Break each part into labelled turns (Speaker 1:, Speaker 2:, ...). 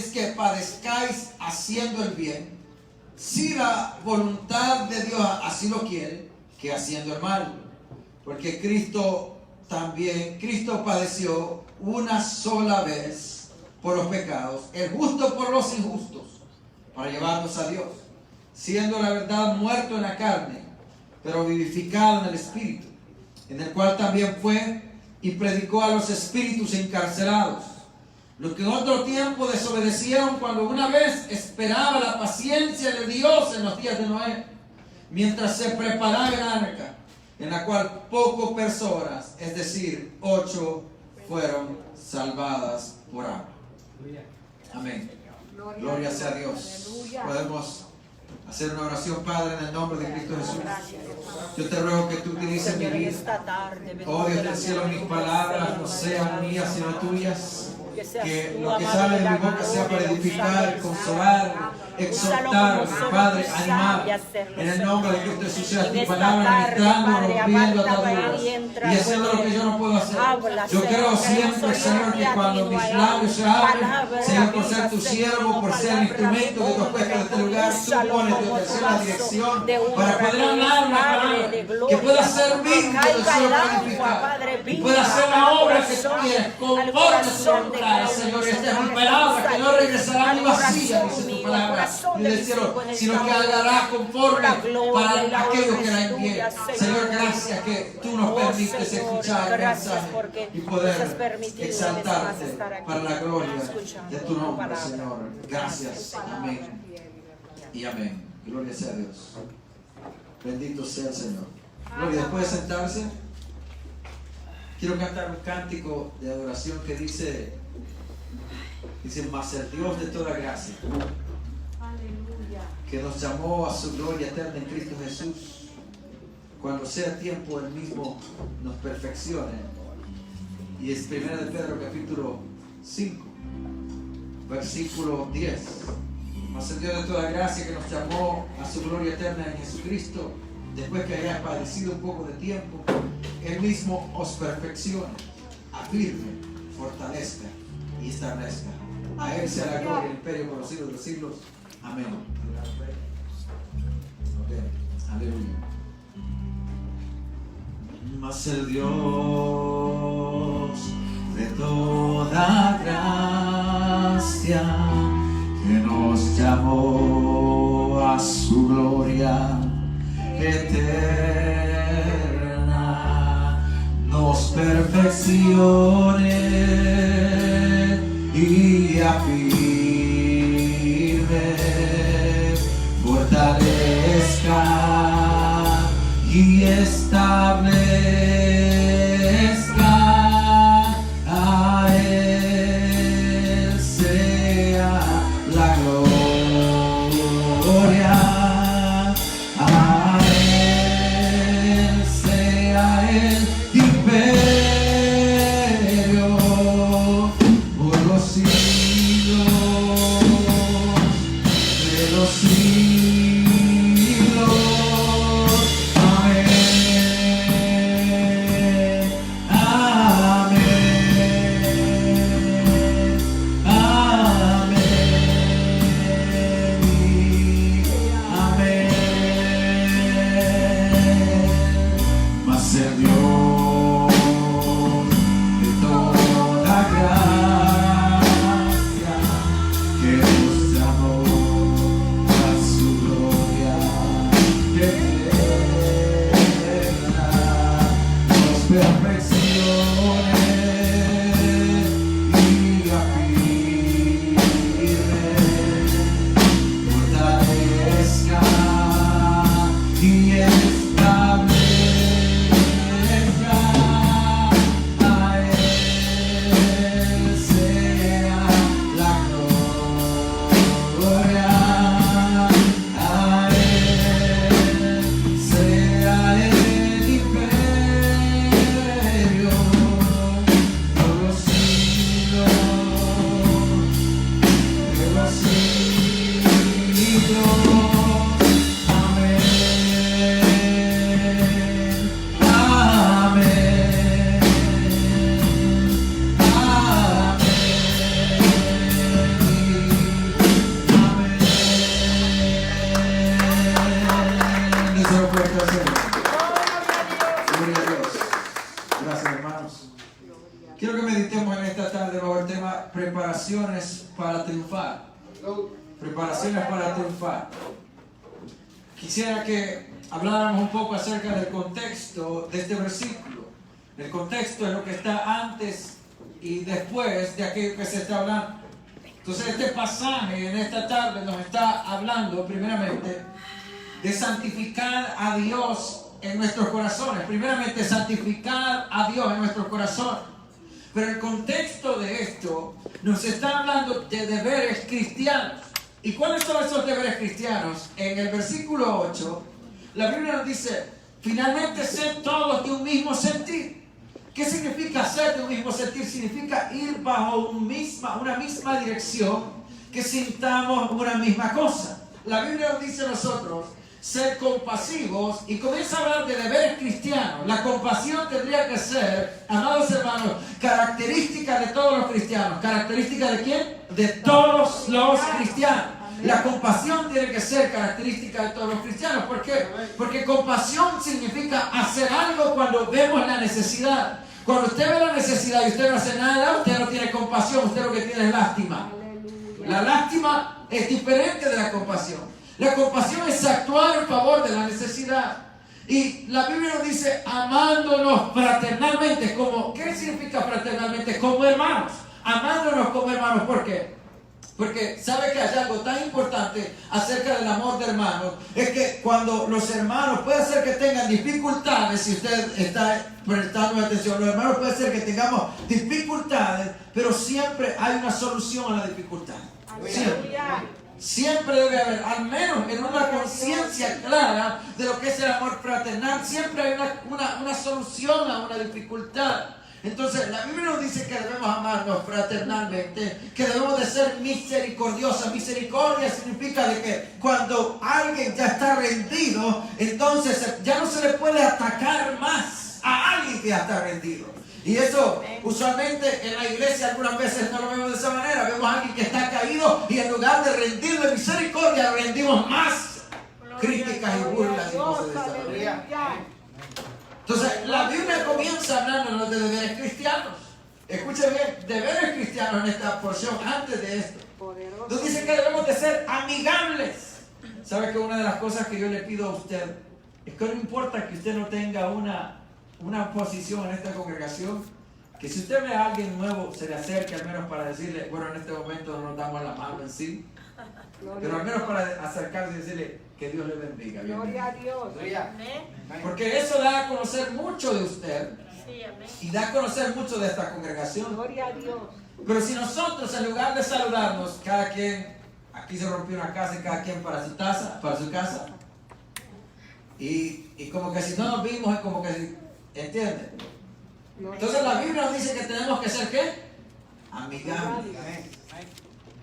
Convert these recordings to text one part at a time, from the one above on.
Speaker 1: es que padezcáis haciendo el bien, si la voluntad de Dios así lo quiere, que haciendo el mal. Porque Cristo padeció una sola vez por los pecados, el justo por los injustos, para llevarnos a Dios, siendo la verdad muerto en la carne, pero vivificado en el Espíritu, en el cual también fue y predicó a los espíritus encarcelados, los que en otro tiempo desobedecieron cuando una vez esperaba la paciencia de Dios en los días de Noé, mientras se preparaba el arca, en la cual pocas personas, es decir, 8, fueron salvadas por agua. Amén. Gloria sea a Dios. Podemos hacer una oración, Padre, en el nombre de Cristo Jesús. Yo te ruego que tú utilices mi vida. Oh Dios del cielo, mis palabras no sean mías sino tuyas. Que lo que sale de mi boca sea para edificar, consolar, exhortar, Padre, animar. En el nombre de Cristo Jesús sea tu palabra ministrando, rompiendo ataduras y haciendo lo que yo no puedo hacer. Yo creo siempre, Señor, que cuando mis labios se abren, Señor, por ser tu siervo, por ser el instrumento que tú has puesto en este lugar, tú pones, Dios del cielo, la dirección para poder hablar una palabra que pueda servir, Dios del cielo, para edificar y pueda hacer la obra que tú quieres conforme a tu voluntad. Señor, esta es mi palabra, que no regresará ni vacía, dice tu palabra, ni del cielo, sino que hablará conforme para aquellos que la envíen. Señor, gracias que tú nos permites escuchar el mensaje y poder exaltarte para la gloria de tu nombre, Señor. Gracias, amén y amén. Gloria sea a Dios. Bendito sea el Señor. Gloria, después de sentarse, quiero cantar un cántico de adoración que dice, mas el Dios de toda gracia, que nos llamó a su gloria eterna en Cristo Jesús, cuando sea tiempo Él mismo nos perfeccione. Y es 1 de Pedro capítulo 5, versículo 10. Mas el Dios de toda gracia, que nos llamó a su gloria eterna en Jesucristo, después que hayas padecido un poco de tiempo, Él mismo os perfeccione, afirme, fortalezca y establezca. A Él sea la gloria y el imperio por los siglos de los siglos. Amén. Aleluya. Mas el Dios de toda gracia, que nos llamó a su gloria eterna, nos perfeccione y afirme, fortalezca y establezca. A Él sea la gloria, a Él sea el imperio por los siglos de los siglos. Amén, amén, amén, amén. Mas el Dios de toda gracia, que nos llamó a su gloria eterna, nos perfeccione y afirme, fortalezca y establezca. A Él sea la gloria, a Él sea el imperio por los siglos de los siglos. Amén, amén, amén. preparaciones para triunfar. Preparaciones para triunfar. Quisiera que habláramos un poco acerca del contexto de este versículo. El contexto es lo que está antes y después de aquello que se está hablando. Entonces este pasaje en esta tarde nos está hablando primeramente de santificar a Dios en nuestros corazones. Primeramente santificar a Dios en nuestros corazones. Pero el contexto de esto nos está hablando de deberes cristianos. ¿Y cuáles son esos deberes cristianos? En el versículo 8, la Biblia nos dice, finalmente sed todos de un mismo sentir. ¿Qué significa ser de un mismo sentir? Significa ir bajo una misma dirección, que sintamos una misma cosa. La Biblia nos dice a nosotros ser compasivos y comienza a hablar de deberes cristianos. La compasión tendría que ser, amados hermanos, característica de todos los cristianos. ¿Característica de quién? De todos los cristianos. La compasión tiene que ser característica de todos los cristianos. ¿Por qué? Porque compasión significa hacer algo cuando vemos la necesidad. Cuando usted ve la necesidad y usted no hace nada, usted no tiene compasión, usted lo que tiene es lástima. La lástima es diferente de la compasión. La compasión es actuar en favor de la necesidad. Y la Biblia nos dice amándonos fraternalmente. ¿Qué significa fraternalmente? Como hermanos. Amándonos como hermanos. ¿Por qué? Porque sabe que hay algo tan importante acerca del amor de hermanos. Es que cuando los hermanos, puede ser que tengan dificultades, si usted está prestando atención, los hermanos puede ser que tengamos dificultades, pero siempre hay una solución a la dificultad. Siempre debe haber, al menos en una conciencia clara de lo que es el amor fraternal, siempre hay una solución a una dificultad. Entonces la Biblia nos dice que debemos amarnos fraternalmente, que debemos de ser misericordiosos. Misericordia significa de que cuando alguien ya está rendido, entonces ya no se le puede atacar más a alguien que ya está rendido. Y eso usualmente en la iglesia algunas veces no lo vemos de esa manera. Vemos a alguien que está caído y en lugar de rendirle misericordia, rendimos más críticas y burlas y cosas de esa manera. Entonces la Biblia comienza hablándonos de deberes cristianos. Escuche bien, deberes cristianos en esta porción antes de esto. Nos dice que debemos de ser amigables. ¿Sabe que una de las cosas que yo le pido a usted es que no importa que usted no tenga una posición en esta congregación, que si usted ve a alguien nuevo se le acerque al menos para decirle, bueno, en este momento no nos damos la mano en sí, pero al menos para acercarse y decirle que Dios le bendiga.
Speaker 2: Gloria a Dios.
Speaker 1: Porque eso da a conocer mucho de usted y da a conocer mucho de esta congregación.
Speaker 2: Gloria a Dios.
Speaker 1: Pero si nosotros en lugar de saludarnos, cada quien, aquí se rompió una casa y cada quien para su casa, y como que si no nos vimos es como que si, ¿entiende? Entonces la Biblia nos dice que tenemos que ser ¿qué? Amigables.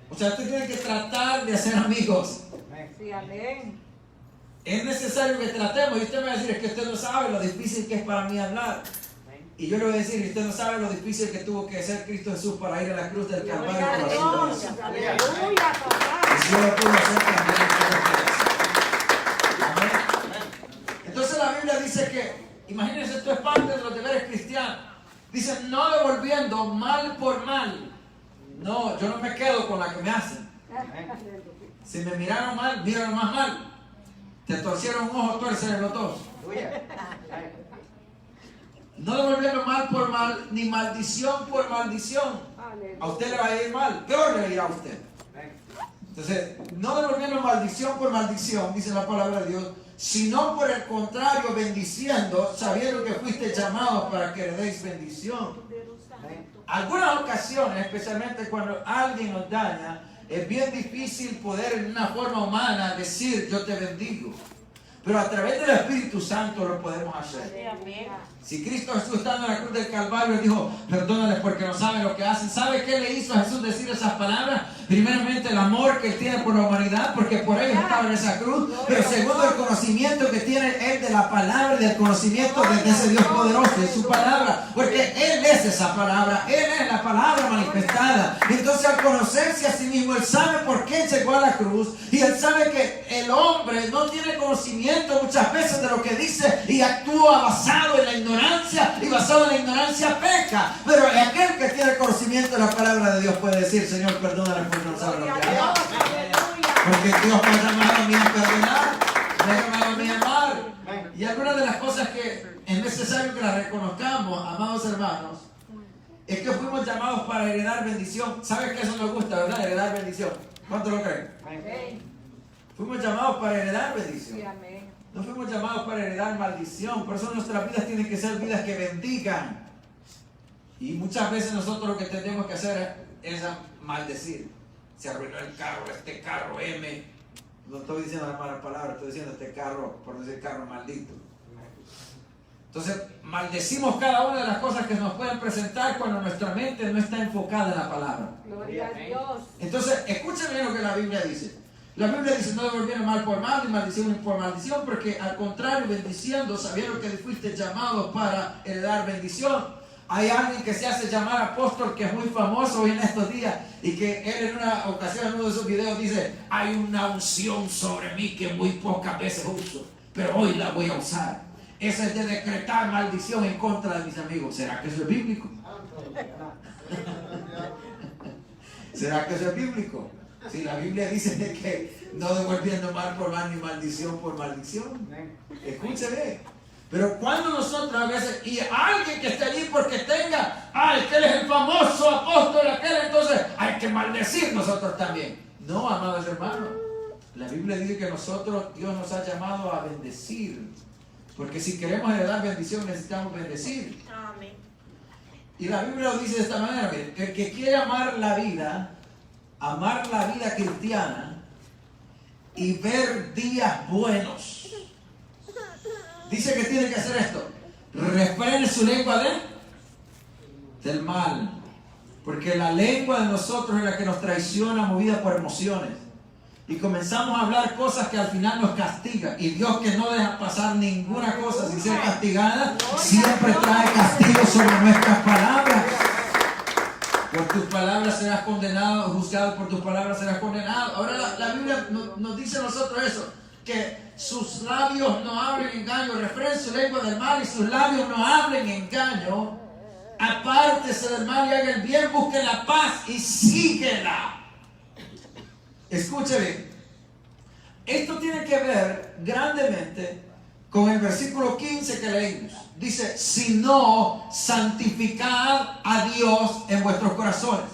Speaker 1: O sea, usted tiene que tratar de hacer amigos.
Speaker 2: Sí, amén.
Speaker 1: Es necesario que tratemos. Y usted me va a decir, es que usted no sabe lo difícil que es para mí hablar. Y yo le voy a decir, usted no sabe lo difícil que tuvo que ser Cristo Jesús para ir a la cruz del Calvario por la situación.
Speaker 2: Aleluya, papá.
Speaker 1: Y si yo lo puedo hacer también, usted lo puede hacer. Amén. Entonces la Biblia dice que, imagínense, esto es parte de los deberes cristianos. Dice, no devolviendo mal por mal. No, yo no me quedo con la que me hacen. Si me miraron mal, miraron más mal. Te torcieron un ojo, tuércele los dos. No devolviendo mal por mal, ni maldición por maldición. A usted le va a ir mal, peor le irá a usted. Entonces, no devolviendo maldición por maldición, dice la palabra de Dios, sino por el contrario, bendiciendo, sabiendo que fuiste llamados para que le deis bendición. Algunas ocasiones, especialmente cuando alguien nos daña, es bien difícil poder en una forma humana decir yo te bendigo. Pero a través del Espíritu Santo lo podemos hacer. Si Cristo Jesús estando en la cruz del Calvario dijo, perdónales porque no saben lo que hacen. ¿Sabe qué le hizo a Jesús decir esas palabras? Primeramente el amor que Él tiene por la humanidad, porque por ellos estaba en esa cruz. Pero segundo el conocimiento que tiene Él de la palabra y del conocimiento de ese Dios poderoso, de su palabra. Porque Él es esa palabra, Él es la palabra manifestada. Entonces al conocerse a sí mismo, Él sabe por qué llegó a la cruz. Y Él sabe que el hombre no tiene conocimiento conocimiento muchas veces de lo que dice y actúa basado en la ignorancia, y basado en la ignorancia peca. Pero aquel que tiene conocimiento de la palabra de Dios puede decir: Señor, perdóname porque no sabe lo que hago. Porque Dios me ha llamado a mí a perdonar, me ha llamado a mí a amar. Y algunas de las cosas que es necesario que las reconozcamos, amados hermanos, es que fuimos llamados para heredar bendición. ¿Sabes que eso nos gusta, verdad? Heredar bendición. ¿Cuánto lo creen? Fuimos llamados para heredar bendición. No fuimos llamados para heredar maldición. Por eso nuestras vidas tienen que ser vidas que bendigan. Y muchas veces nosotros lo que tenemos que hacer es maldecir. Se arruinó el carro, este carro M. No estoy diciendo las malas palabras, estoy diciendo este carro, por decir carro maldito. Entonces, maldecimos cada una de las cosas que nos pueden presentar cuando nuestra mente no está enfocada en la palabra.
Speaker 2: Gloria a Dios.
Speaker 1: Entonces, escuchen bien lo que la Biblia dice. La Biblia dice: no devolvieron mal por mal, ni maldición por maldición, porque al contrario, bendiciendo, sabieron que fuiste llamados para heredar bendición. Hay alguien que se hace llamar apóstol, que es muy famoso hoy en estos días, y que él en una ocasión en uno de sus videos dice: hay una unción sobre mí que muy pocas veces uso, pero hoy la voy a usar. Esa es de decretar maldición en contra de mis amigos. ¿Será que eso es bíblico? ¿Será que eso es bíblico? Si la Biblia dice que no devolviendo mal por mal ni maldición por maldición. Escúcheme. Pero cuando nosotros a veces, y alguien que esté allí porque tenga, que él es el famoso apóstol aquel, entonces hay que maldecir nosotros también. No, amados hermanos. La Biblia dice que nosotros, Dios nos ha llamado a bendecir. Porque si queremos heredar bendición, necesitamos bendecir.
Speaker 3: Amén.
Speaker 1: Y la Biblia lo dice de esta manera: miren, el que quiere amar la vida cristiana y ver días buenos, dice que tiene que hacer esto: refrene su lengua del mal, porque la lengua de nosotros es la que nos traiciona, movida por emociones, y comenzamos a hablar cosas que al final nos castigan. Y Dios, que no deja pasar ninguna cosa sin ser castigada, siempre trae castigo sobre nuestras palabras. Por tus palabras serás condenado, juzgado por tus palabras serás condenado. Ahora la Biblia nos dice a nosotros eso, que sus labios no hablen engaño, refrene su lengua del mal y sus labios no hablen engaño. Apártese del mal y haga el bien, busque la paz y síguela. Escúcheme, esto tiene que ver grandemente con el versículo 15 que leímos. Dice: si no, santificad a Dios en vuestros corazones.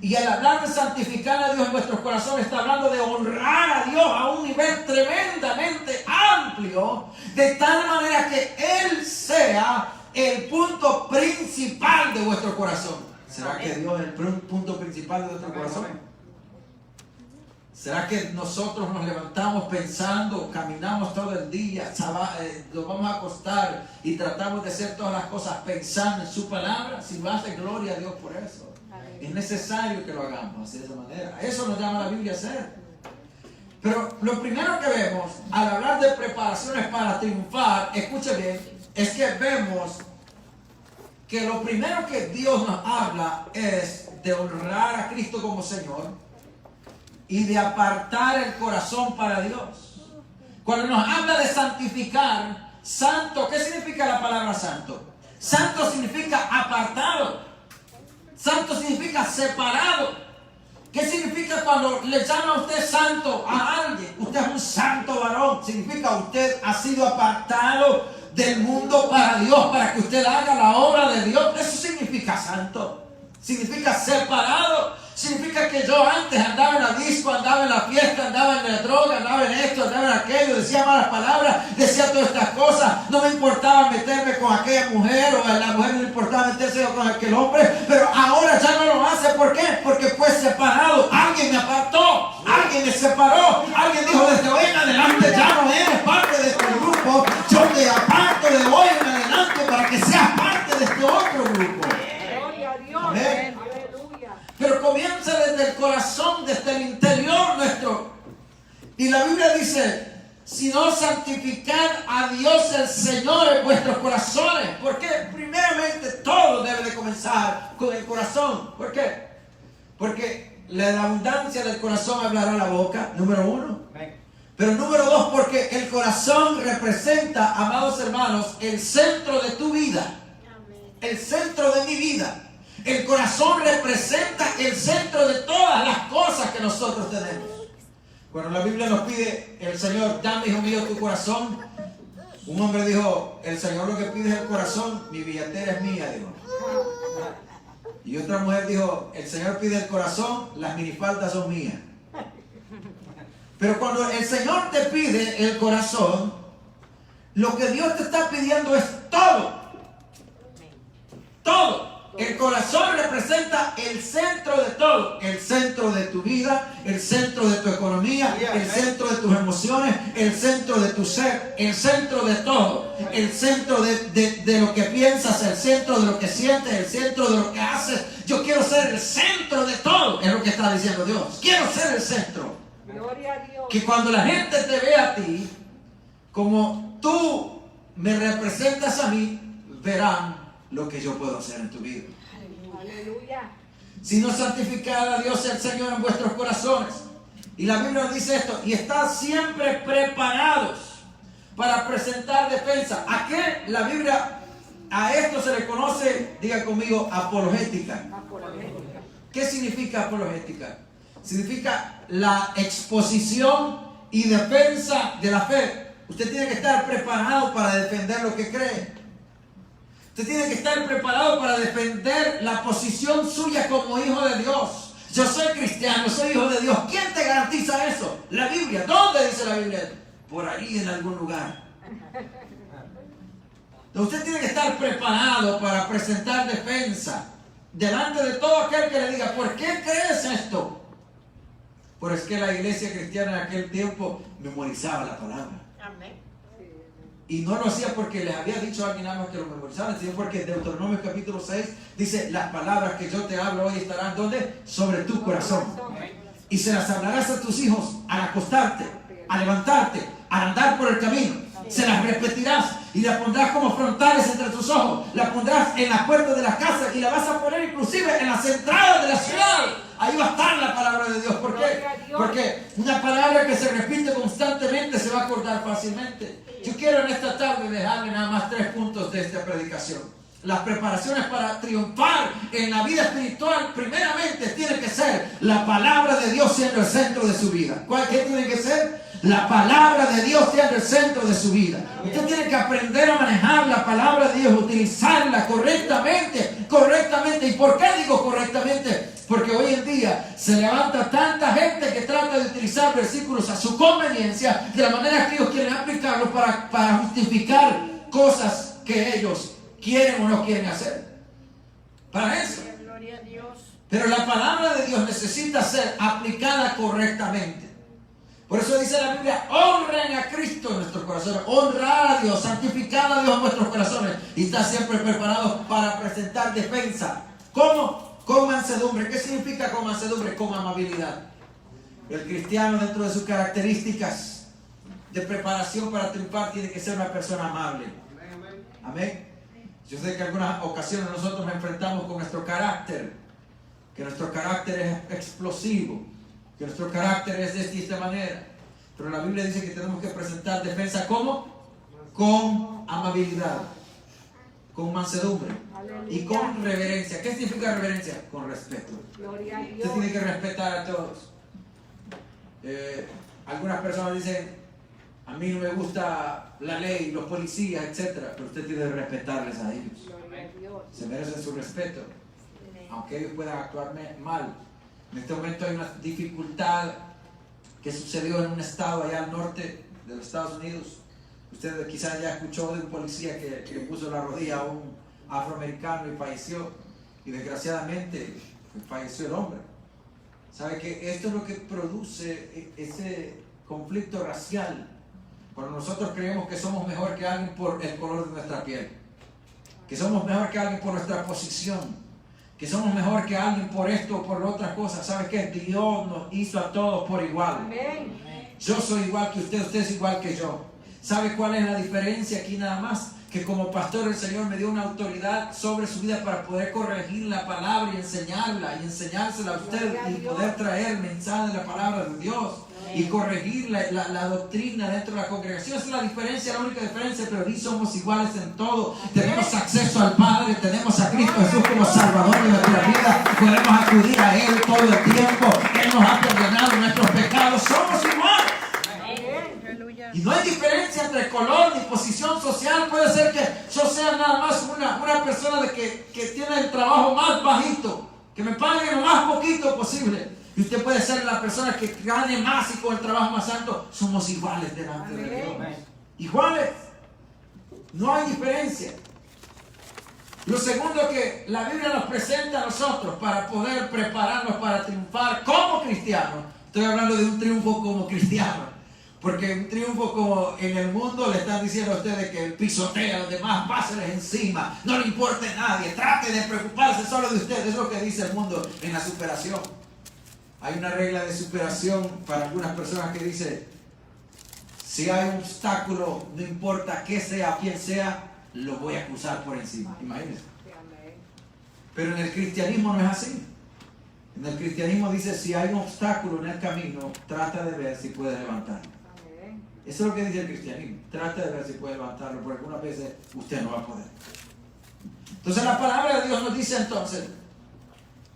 Speaker 1: Y al hablar de santificar a Dios en vuestros corazones, está hablando de honrar a Dios a un nivel tremendamente amplio, de tal manera que Él sea el punto principal de vuestro corazón. ¿Será que Dios es el punto principal de nuestro corazón? ¿Será que nosotros nos levantamos pensando, caminamos todo el día, nos vamos a acostar y tratamos de hacer todas las cosas pensando en su palabra? Si lo hace, gloria a Dios por eso. Es necesario que lo hagamos así, de esa manera. Eso nos llama la Biblia a hacer. Pero lo primero que vemos al hablar de preparaciones para triunfar, escuche bien, es que vemos que lo primero que Dios nos habla es de honrar a Cristo como Señor y de apartar el corazón para Dios. Cuando nos habla de santificar, santo, ¿qué significa la palabra santo? Santo significa apartado. Santo significa separado. ¿Qué significa cuando le llama a usted santo a alguien? Usted es un santo varón. Significa usted ha sido apartado del mundo para Dios, para que usted haga la obra de Dios. Eso significa santo. Significa separado. Significa que yo antes andaba en la disco, andaba en la fiesta, andaba en la droga, andaba en esto, andaba en aquello, decía malas palabras, decía todas estas cosas. No me importaba meterme con aquella mujer, o a la mujer no le importaba meterse con aquel hombre, pero ahora ya no lo hace. ¿Por qué? Porque fue separado. Alguien me apartó, alguien me separó, alguien dijo: desde hoy en adelante ya no eres parte de este grupo, yo te aparto de hoy en adelante para que seas parte de este otro grupo.
Speaker 2: Gloria a Dios.
Speaker 1: Amén.
Speaker 2: Aleluya.
Speaker 1: Pero comienza desde el corazón, desde el interior nuestro. Y la Biblia dice: si no, santificad a Dios el Señor en vuestros corazones. Porque primeramente todo debe de comenzar con el corazón. ¿Por qué? Porque la abundancia del corazón hablará la boca, número uno. Pero número 2, porque el corazón representa, amados hermanos, el centro de tu vida. El centro de mi vida. El corazón representa el centro de todas las cosas que nosotros tenemos. Cuando la Biblia nos pide, el Señor, dame, hijo mío, tu corazón. Un hombre dijo, el Señor lo que pide es el corazón, mi billetera es mía, dijo. Y otra mujer dijo, el Señor pide el corazón, las minifaldas son mías. Pero cuando el Señor te pide el corazón, lo que Dios te está pidiendo es todo. Todo. El corazón representa el centro de todo. El centro de tu vida, el centro de tu economía, el centro de tus emociones, el centro de tu ser, el centro de todo. El centro de lo que piensas, el centro de lo que sientes, el centro de lo que haces. Yo quiero ser el centro de todo, es lo que está diciendo Dios. Quiero ser el centro.
Speaker 2: Gloria a Dios.
Speaker 1: Que cuando la gente te vea a ti, como tú me representas a mí, verán lo que yo puedo hacer en tu vida.
Speaker 2: Aleluya.
Speaker 1: Sino santificad a Dios el Señor en vuestros corazones. Y la Biblia nos dice esto, y estad siempre preparados para presentar defensa. ¿A qué la Biblia, a esto se le conoce, diga conmigo, apologética?
Speaker 2: Apologética.
Speaker 1: ¿Qué significa apologética? Significa la exposición y defensa de la fe. Usted tiene que estar preparado para defender lo que cree. Usted tiene que estar preparado para defender la posición suya como hijo de Dios. Yo soy cristiano, soy hijo de Dios. ¿Quién te garantiza eso? La Biblia. ¿Dónde dice la Biblia? Por ahí en algún lugar. Usted tiene que estar preparado para presentar defensa delante de todo aquel que le diga, ¿por qué crees esto? Pues es que la iglesia cristiana en aquel tiempo memorizaba la palabra.
Speaker 2: Amén.
Speaker 1: Y no lo hacía porque les había dicho a alguien nada más que lo memorizaran, sino porque Deuteronomio capítulo 6 dice, las palabras que yo te hablo hoy estarán ¿dónde? Sobre tu corazón. Y se las hablarás a tus hijos al acostarte, al levantarte, al andar por el camino. Se las repetirás y las pondrás como frontales entre tus ojos. Las pondrás en las puertas de las casas y las vas a poner inclusive en las entradas de la ciudad. Ahí va a estar la palabra de Dios. ¿Por qué? Porque una palabra que se repite constantemente se va a acordar fácilmente. Yo quiero en esta tarde dejarle nada más 3 puntos de esta predicación. Las preparaciones para triunfar en la vida espiritual, primeramente, tiene que ser la palabra de Dios siendo el centro de su vida. ¿Qué tiene que ser? La palabra de Dios siendo el centro de su vida. Usted tiene que aprender a manejar la palabra de Dios, utilizarla correctamente. ¿Y por qué digo correctamente? Porque hoy en día se levanta tanta gente que trata de utilizar versículos a su conveniencia, de la manera que ellos quieren aplicarlos para justificar cosas que ellos quieren o no quieren hacer. Para eso.
Speaker 2: Gloria a Dios.
Speaker 1: Pero la palabra de Dios necesita ser aplicada correctamente. Por eso dice la Biblia, honren a Cristo en nuestros corazones, honrar a Dios, santificar a Dios en nuestros corazones y estar siempre preparados para presentar defensa. ¿Cómo? Con mansedumbre. ¿Qué significa con mansedumbre? Con amabilidad. El cristiano, dentro de sus características de preparación para triunfar, tiene que ser una persona amable. Amén. Yo sé que en algunas ocasiones nosotros nos enfrentamos con nuestro carácter, que nuestro carácter es explosivo, que nuestro carácter es de esta manera. Pero la Biblia dice que tenemos que presentar defensa ¿cómo? Con amabilidad, con mansedumbre y con reverencia. ¿Qué significa reverencia? Con respeto.
Speaker 2: Gloria a Dios.
Speaker 1: Usted tiene que respetar a todos. Algunas personas dicen, a mí no me gusta la ley, los policías, etc. Pero usted tiene que respetarles a ellos.
Speaker 2: Gloria a Dios.
Speaker 1: Se merecen su respeto, aunque ellos puedan actuar mal. En este momento hay una dificultad que sucedió en un estado allá al norte de los Estados Unidos. Usted quizás ya escuchó de un policía que le puso la rodilla a un afroamericano y falleció. Y desgraciadamente falleció el hombre. ¿Sabe que esto es lo que produce ese conflicto racial? Cuando nosotros creemos que somos mejor que alguien por el color de nuestra piel, que somos mejor que alguien por nuestra posición, que somos mejor que alguien por esto o por otras cosas. ¿Sabe qué? Dios nos hizo a todos por igual.
Speaker 2: Amén.
Speaker 1: Yo soy igual que usted es igual que yo. ¿Sabe cuál es la diferencia aquí nada más? Que como pastor el Señor me dio una autoridad sobre su vida para poder corregir la palabra y enseñarla y enseñársela a usted y poder traer mensaje de la palabra de Dios. y corregir la doctrina dentro de la congregación. Esa es la diferencia, la única diferencia, pero aquí somos iguales en todo. Tenemos acceso al Padre, tenemos a Cristo Jesús como Salvador de nuestra vida, podemos acudir a Él todo el tiempo. Él nos ha perdonado nuestros pecados, somos iguales. Y no hay diferencia entre color ni posición social. Puede ser que yo sea nada más una persona que tiene el trabajo más bajito, que me paguen lo más poquito posible. Y usted puede ser la persona que gane más y con el trabajo más alto. Somos iguales delante de Dios. Iguales. No hay diferencia. Lo segundo que la Biblia nos presenta a nosotros para poder prepararnos para triunfar como cristianos. Estoy hablando de un triunfo como cristiano. Porque un triunfo como en el mundo le están diciendo a ustedes que pisotea a los demás, páseles encima, no le importe a nadie, trate de preocuparse solo de ustedes. Es lo que dice el mundo en la superación. Hay una regla de superación para algunas personas que dice: si hay un obstáculo, no importa qué sea, quién sea, lo voy a cruzar por encima. Imagínense. Pero en el cristianismo no es así. En el cristianismo dice: si hay un obstáculo en el camino, trata de ver si puedes levantarlo. Eso es lo que dice el cristianismo. Trata de ver si puede levantarlo, porque algunas veces usted no va a poder. Entonces la palabra de Dios nos dice entonces,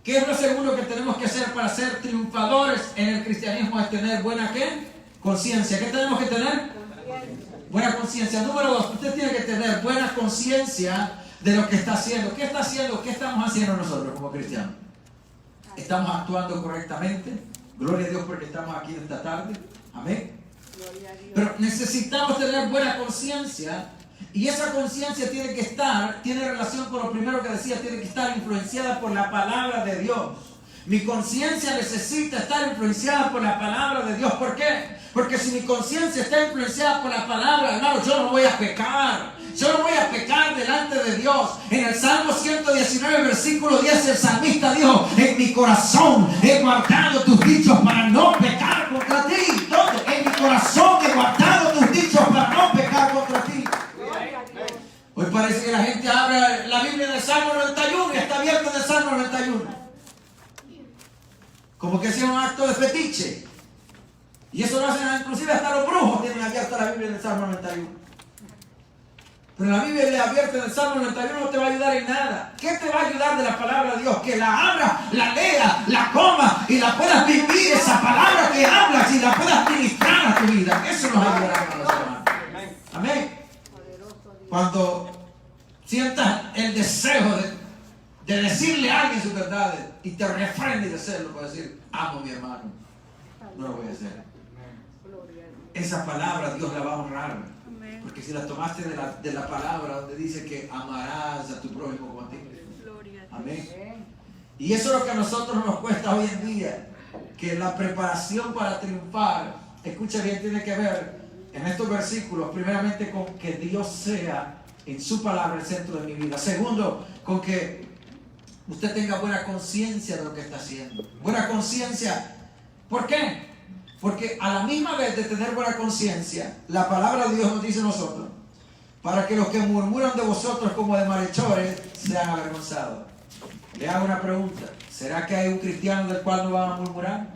Speaker 1: ¿qué es lo segundo que tenemos que hacer para ser triunfadores en el cristianismo? Es tener buena ¿qué? Conciencia. ¿Qué tenemos que tener? Buena conciencia. Número 2, usted tiene que tener buena conciencia de lo que está haciendo. ¿Qué está haciendo? ¿Qué estamos haciendo nosotros como cristianos? ¿Estamos actuando correctamente? Gloria a Dios porque estamos aquí esta tarde. Amén. Pero necesitamos tener buena conciencia, y esa conciencia tiene relación con lo primero que decía, tiene que estar influenciada por la palabra de Dios. Mi conciencia necesita estar influenciada por la palabra de Dios. ¿Por qué? Porque si mi conciencia está influenciada por la palabra, hermano, yo no voy a pecar. Yo no voy a pecar delante de Dios. En el Salmo 119, versículo 10, el salmista dijo: en mi corazón he guardado tus dichos para no pecar contra ti. ¿Dónde? En mi corazón he guardado tus dichos para no pecar contra ti. Hoy parece que la gente abre la Biblia en el Salmo 91 y está abierta en el Salmo 91. Como que sea un acto de fetiche. Y eso lo hacen inclusive hasta los brujos, tienen abierta la Biblia en el Salmo 91. Pero la Biblia abierta en el Salmo 91 no te va a ayudar en nada. ¿Qué te va a ayudar de la palabra de Dios? Que la abras, la leas, la comas y la puedas vivir, esa palabra que hablas, y la puedas ministrar a tu vida. Eso nos ayudará a nosotros, hermanos. Amén. Cuando sientas el deseo de decirle a alguien sus verdades y te refrenes de hacerlo, para decir: amo a mi hermano, no lo voy a hacer. Esa palabra Dios la va a honrar. Porque si la tomaste de la palabra donde dice que amarás a tu prójimo como a ti. Amén. Y eso es lo que a nosotros nos cuesta hoy en día. Que la preparación para triunfar, escucha bien, tiene que ver en estos versículos, primeramente con que Dios sea en su palabra el centro de mi vida. Segundo, con que usted tenga buena conciencia de lo que está haciendo. Buena conciencia. ¿Por qué? Porque a la misma vez de tener buena conciencia, la palabra de Dios nos dice a nosotros: para que los que murmuran de vosotros como de malhechores sean avergonzados. Le hago una pregunta: ¿será que hay un cristiano del cual no van a murmurar?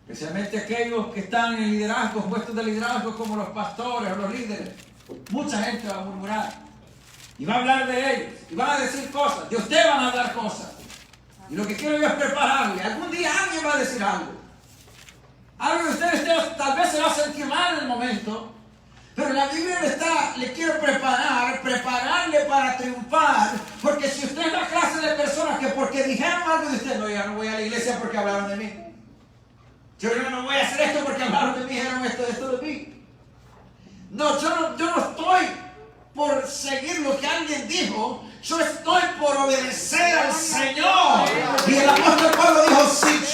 Speaker 1: Especialmente aquellos que están en liderazgos, puestos de liderazgo como los pastores o los líderes. Mucha gente va a murmurar y va a hablar de ellos y van a decir cosas, de usted van a hablar cosas. Y lo que quiero yo es prepararle. Algún día alguien va a decir algo. Algo que usted tal vez se va a sentir mal en el momento, pero la Biblia le quiere prepararle para triunfar. Porque si usted es la clase de personas que porque dijeron algo de usted: no, yo no voy a la iglesia porque hablaron de mí, yo no voy a hacer esto porque hablaron de mí, dijeron esto de mí. No, yo no estoy por seguir lo que alguien dijo, yo estoy por obedecer al Señor. Y el apóstol Pablo dijo: si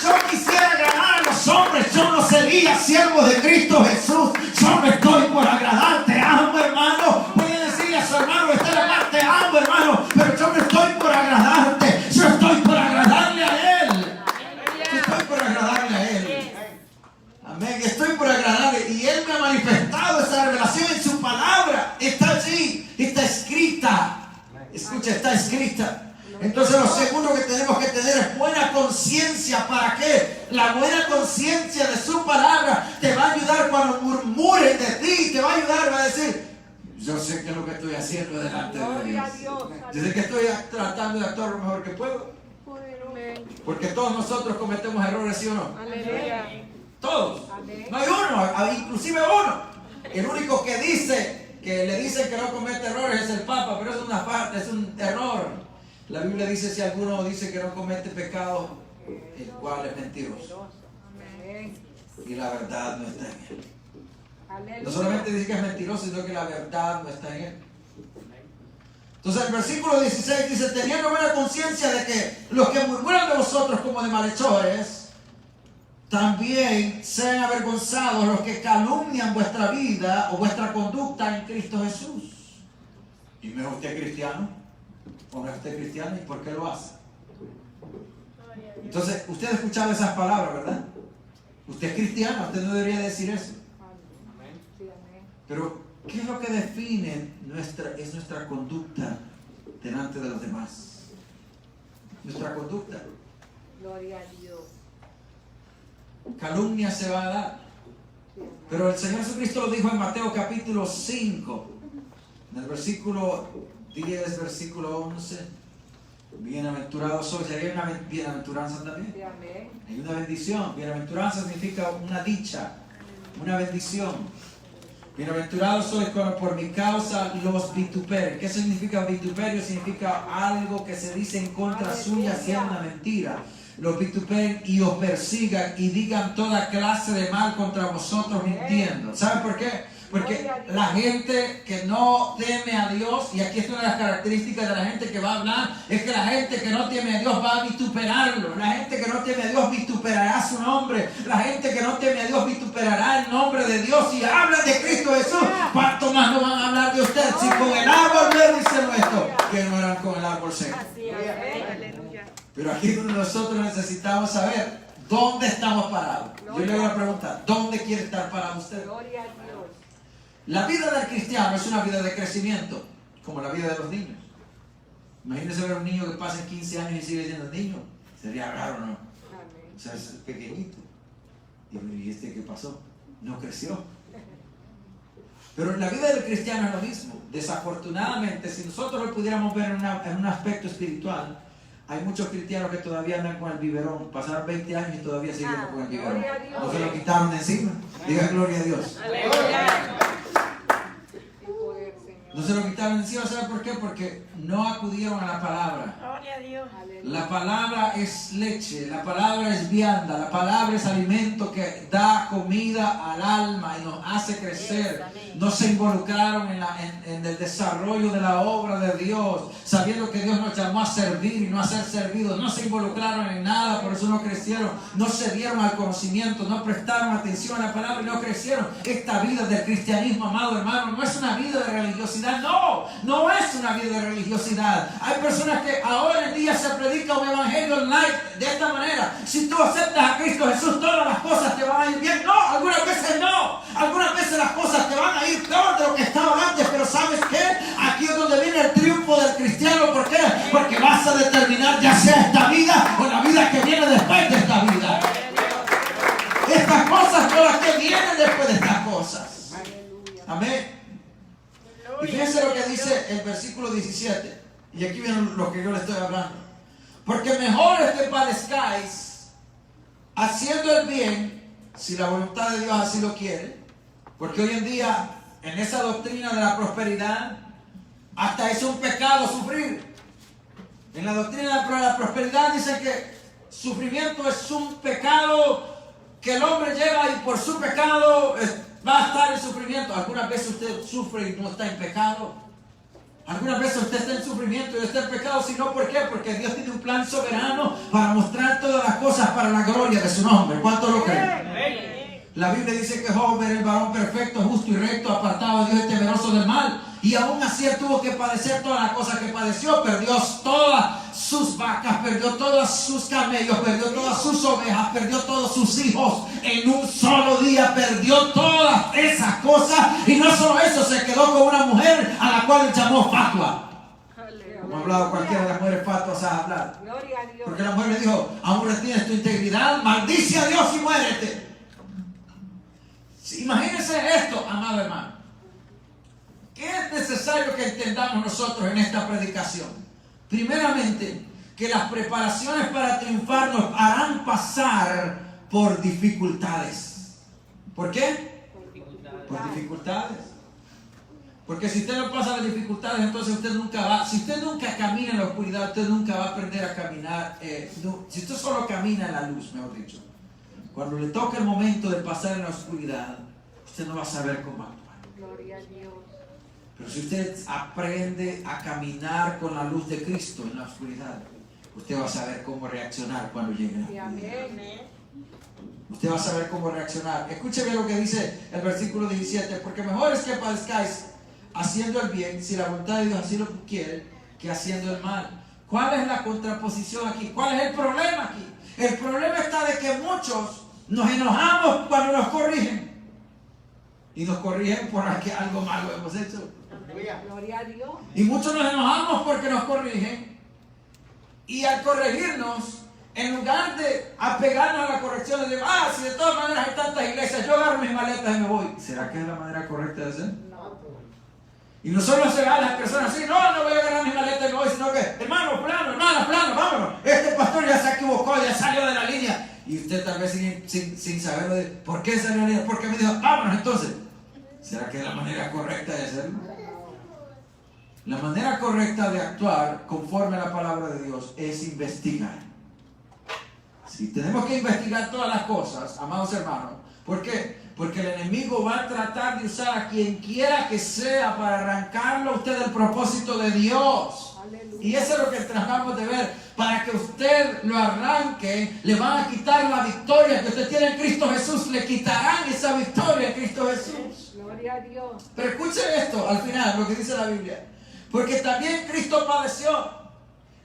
Speaker 1: yo quisiera agradar a los hombres, yo no sería siervo de Cristo Jesús. Yo no estoy por agradar. Te amo, hermano. Puede decirle a su hermano: te amo, hermano, pero yo no estoy por agradarte. Yo estoy por agradarle a Él. Yo estoy por agradarle a Él. Amén. Estoy por agradarle. Y Él me ha manifestado esa revelación en su palabra. Está allí. Está escrita. Escucha, está escrita. Entonces lo segundo que tenemos que tener es buena conciencia. ¿Para qué? La buena conciencia de su palabra te va a ayudar cuando murmuren de ti. Te va a ayudar, va a decir, yo sé que es lo que estoy haciendo delante de
Speaker 2: Gloria a
Speaker 1: Dios.
Speaker 2: Dios.
Speaker 1: Yo sé que estoy tratando de actuar lo mejor que puedo. Porque todos nosotros cometemos errores, ¿sí o no?
Speaker 2: Aleluya.
Speaker 1: Todos.
Speaker 2: Amén.
Speaker 1: No hay uno, inclusive uno. El único que dice, que le dicen que no comete errores es el Papa, pero es una parte, es un error. La Biblia dice, si alguno dice que no comete pecado, el cual es mentiroso.
Speaker 2: Amén.
Speaker 1: Y la verdad no está en él.
Speaker 2: Aleluya.
Speaker 1: No solamente dice que es mentiroso, sino que la verdad no está en él. Entonces el versículo 16 dice, teniendo buena conciencia de que los que murmuran de vosotros como de malhechores, también sean avergonzados los que calumnian vuestra vida o vuestra conducta en Cristo Jesús. ¿Y no es usted cristiano? ¿O no es usted cristiano? ¿Y por qué lo hace? Entonces, usted ha escuchado esas palabras, ¿verdad? Usted es cristiano, usted no debería decir eso.
Speaker 2: Amén. Sí, amén.
Speaker 1: Pero, ¿qué es lo que define nuestra conducta delante de los demás? Nuestra conducta.
Speaker 2: Gloria a Dios.
Speaker 1: Calumnia se va a dar.
Speaker 2: Sí, amén.
Speaker 1: Pero el Señor Jesucristo lo dijo en Mateo capítulo 5, en el versículo 10, versículo 11. Bienaventurados sois. Hay una bienaventuranza también.
Speaker 2: Sí, amén.
Speaker 1: Hay una bendición. Bienaventuranza significa una dicha, una bendición. Bienaventurados sois cuando por mi causa los vituperen. ¿Qué significa vituperio? Significa algo que se dice en contra suya, siendo una mentira. Los vituperen y os persigan y digan toda clase de mal contra vosotros mintiendo. ¿Saben por qué? Porque la gente que no teme a Dios, y aquí es una de las características de la gente que va a hablar, es que la gente que no teme a Dios va a vituperarlo. La gente que no teme a Dios vituperará su nombre. La gente que no teme a Dios vituperará el nombre de Dios. Si hablan de Cristo Jesús, ¿cuánto más no van a hablar de usted? Si con el árbol verde dicen esto, que no harán con el árbol seco.
Speaker 2: Así es. Amén. Aleluya.
Speaker 1: Pero aquí es donde nosotros necesitamos saber dónde estamos parados. Yo le voy a preguntar, ¿dónde quiere estar parado usted?
Speaker 2: Gloria a Dios.
Speaker 1: La vida del cristiano es una vida de crecimiento, como la vida de los niños. Imagínese ver a un niño que pasa 15 años y sigue siendo niño. Sería raro, ¿no?
Speaker 2: Amén.
Speaker 1: O sea, es pequeñito. ¿Y este qué pasó? No creció. Pero la vida del cristiano es lo mismo. Desafortunadamente, si nosotros lo pudiéramos ver en un aspecto espiritual, hay muchos cristianos que todavía andan con el biberón. Pasaron 20 años y todavía siguen con el biberón.
Speaker 2: Gloria a Dios.
Speaker 1: No se lo quitaron de encima. Diga gloria a Dios.
Speaker 2: Aleluya. Y poder, Señor.
Speaker 1: No se lo quitaron de encima. ¿Sabe por qué? Porque no acudieron a la palabra.
Speaker 2: Gloria a Dios. Aleluya.
Speaker 1: La palabra es leche, la palabra es vianda, la palabra es alimento que da comida al alma y nos hace crecer. No se involucraron en el desarrollo de la obra de Dios, sabiendo que Dios nos llamó a servir y no a ser servidos. No se involucraron en nada, por eso no crecieron. No se dieron al conocimiento, no prestaron atención a la palabra y no crecieron. Esta vida del cristianismo, amado hermano, no es una vida de religiosidad. No es una vida de religiosidad. Hay personas que ahora en día se predica un evangelio light de esta manera. Si tú aceptas a Cristo Jesús, todas las cosas te van a ir bien. No, algunas veces no. Algunas veces las cosas te van a ir peor de lo que estaban antes. Pero ¿sabes qué? Aquí es donde viene el triunfo del cristiano. ¿Por qué? Porque vas a determinar ya sea esta vida o la vida que viene después de esta vida. Estas cosas son las que vienen después de estas cosas.
Speaker 2: Aleluya.
Speaker 1: Amén. Y fíjense lo que dice el versículo 17. Y aquí viene lo que yo le estoy hablando. Porque mejor es que padezcáis haciendo el bien, si la voluntad de Dios así lo quiere. Porque hoy en día, en esa doctrina de la prosperidad, hasta es un pecado sufrir. En la doctrina de la prosperidad dicen que sufrimiento es un pecado que el hombre lleva y por su pecado va a estar en sufrimiento. Algunas veces usted sufre y no está en pecado. Algunas veces usted está en sufrimiento y está en pecado, sino ¿por qué? Porque Dios tiene un plan soberano para mostrar todas las cosas para la gloria de su nombre. ¿Cuánto lo creen? La Biblia dice que Job era el varón perfecto, justo y recto, apartado de Dios y temeroso del mal. Y aún así él tuvo que padecer todas las cosas que padeció. Perdió todas sus vacas, perdió todos sus camellos, perdió todas sus ovejas, perdió todos sus hijos. En un solo día perdió todas esas cosas. Y no solo eso, se quedó con una mujer a la cual él llamó Fatua. Como ha hablado cualquiera de las mujeres fatuas a hablar.
Speaker 2: Gloria a Dios.
Speaker 1: Porque la mujer le dijo, aún retienes tu integridad, maldice a Dios y muérete. Imagínense esto, amado hermano. ¿Qué es necesario que entendamos nosotros en esta predicación? Primeramente, que las preparaciones para triunfar nos harán pasar por dificultades. ¿Por qué? Por dificultades. Porque si usted no pasa las dificultades, entonces usted nunca va. Si usted nunca camina en la oscuridad, usted nunca va a aprender a caminar. Si usted solo camina en la luz, mejor dicho, cuando le toca el momento de pasar en la oscuridad, usted no va a saber cómo actuar.
Speaker 2: Gloria a Dios.
Speaker 1: Pero si usted aprende a caminar con la luz de Cristo en la oscuridad, usted va a saber cómo reaccionar cuando llegue la oscuridad.
Speaker 2: Amén.
Speaker 1: Usted va a saber cómo reaccionar. Escúcheme lo que dice el versículo 17. Porque mejor es que padezcáis haciendo el bien, si la voluntad de Dios así lo quiere, que haciendo el mal. ¿Cuál es la contraposición aquí? ¿Cuál es el problema aquí? El problema está de que muchos nos enojamos cuando nos corrigen. Y nos corrigen por algo malo hemos hecho.
Speaker 2: Gloria a Dios.
Speaker 1: Y muchos nos enojamos porque nos corrigen. Y al corregirnos, en lugar de apegarnos a la corrección, de decir, si de todas maneras hay tantas iglesias, yo agarro mis maletas y me voy. ¿Será que es la manera correcta de hacer? Y no solo se va a las personas así, no voy a agarrar mis maletas y me voy, sino que, hermano, plano, hermana, plano, vámonos. Este pastor ya se equivocó, ya salió de la línea. Y usted tal vez sin saberlo de por qué salió de la línea, porque me dijo, vámonos entonces. ¿Será que es la manera correcta de hacerlo? La manera correcta de actuar conforme a la palabra de Dios es investigar. Si tenemos que investigar todas las cosas, amados hermanos, ¿por qué? Porque el enemigo va a tratar de usar a quien quiera que sea para arrancarlo a usted del propósito de Dios.
Speaker 2: Aleluya.
Speaker 1: Y eso es lo que tratamos de ver. Para que usted lo arranque, le van a quitar la victoria que usted tiene en Cristo Jesús. Le quitarán esa victoria en Cristo Jesús.
Speaker 2: Gloria a Dios.
Speaker 1: Pero escuche esto al final, lo que dice la Biblia. Porque también Cristo padeció.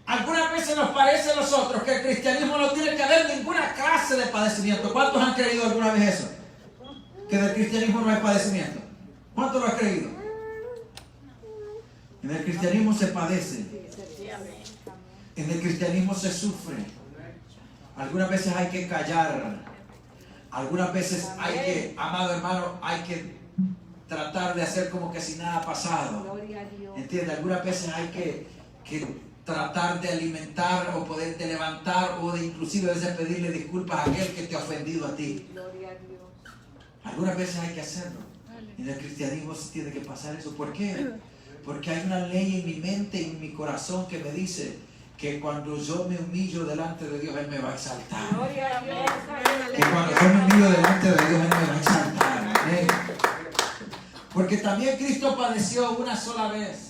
Speaker 1: Algunas veces nos parece a nosotros que el cristianismo no tiene que haber ninguna clase de padecimiento. ¿Cuántos han creído alguna vez eso? Que del cristianismo no hay padecimiento. ¿Cuántos lo han creído? En el cristianismo se padece. En el cristianismo se sufre. Algunas veces hay que callar. Algunas veces hay que, amado hermano, hay que tratar de hacer como que si nada ha pasado.
Speaker 2: Gloria a Dios.
Speaker 1: ¿Entiende? Algunas veces hay que tratar de alimentar o poderte levantar o de inclusive a veces pedirle disculpas a aquel que te ha ofendido a ti.
Speaker 2: Gloria a Dios.
Speaker 1: Algunas veces hay que hacerlo. En el cristianismo se tiene que pasar eso. ¿Por qué? Porque hay una ley en mi mente y en mi corazón que me dice que cuando yo me humillo delante de Dios, Él me va a exaltar.
Speaker 2: Gloria a Dios.
Speaker 1: Que cuando yo me humillo delante de Dios, Él me va a exaltar. Amén. Porque también Cristo padeció una sola vez.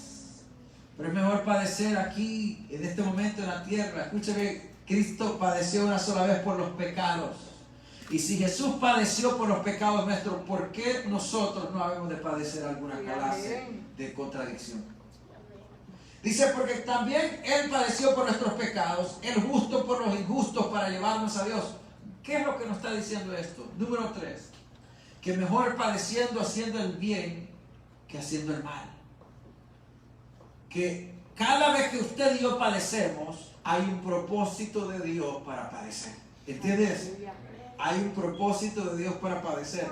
Speaker 1: Pero es mejor padecer aquí, en este momento en la tierra. Escúcheme, Cristo padeció una sola vez por los pecados. Y si Jesús padeció por los pecados nuestros, ¿por qué nosotros no habemos de padecer alguna clase de contradicción? Dice, porque también Él padeció por nuestros pecados, el justo por los injustos, para llevarnos a Dios. ¿Qué es lo que nos está diciendo esto? Número 3, que mejor padeciendo haciendo el bien que haciendo el mal. Que cada vez que usted y yo padecemos, hay un propósito de Dios para padecer. ¿Entiendes? Hay un propósito de Dios para padecer.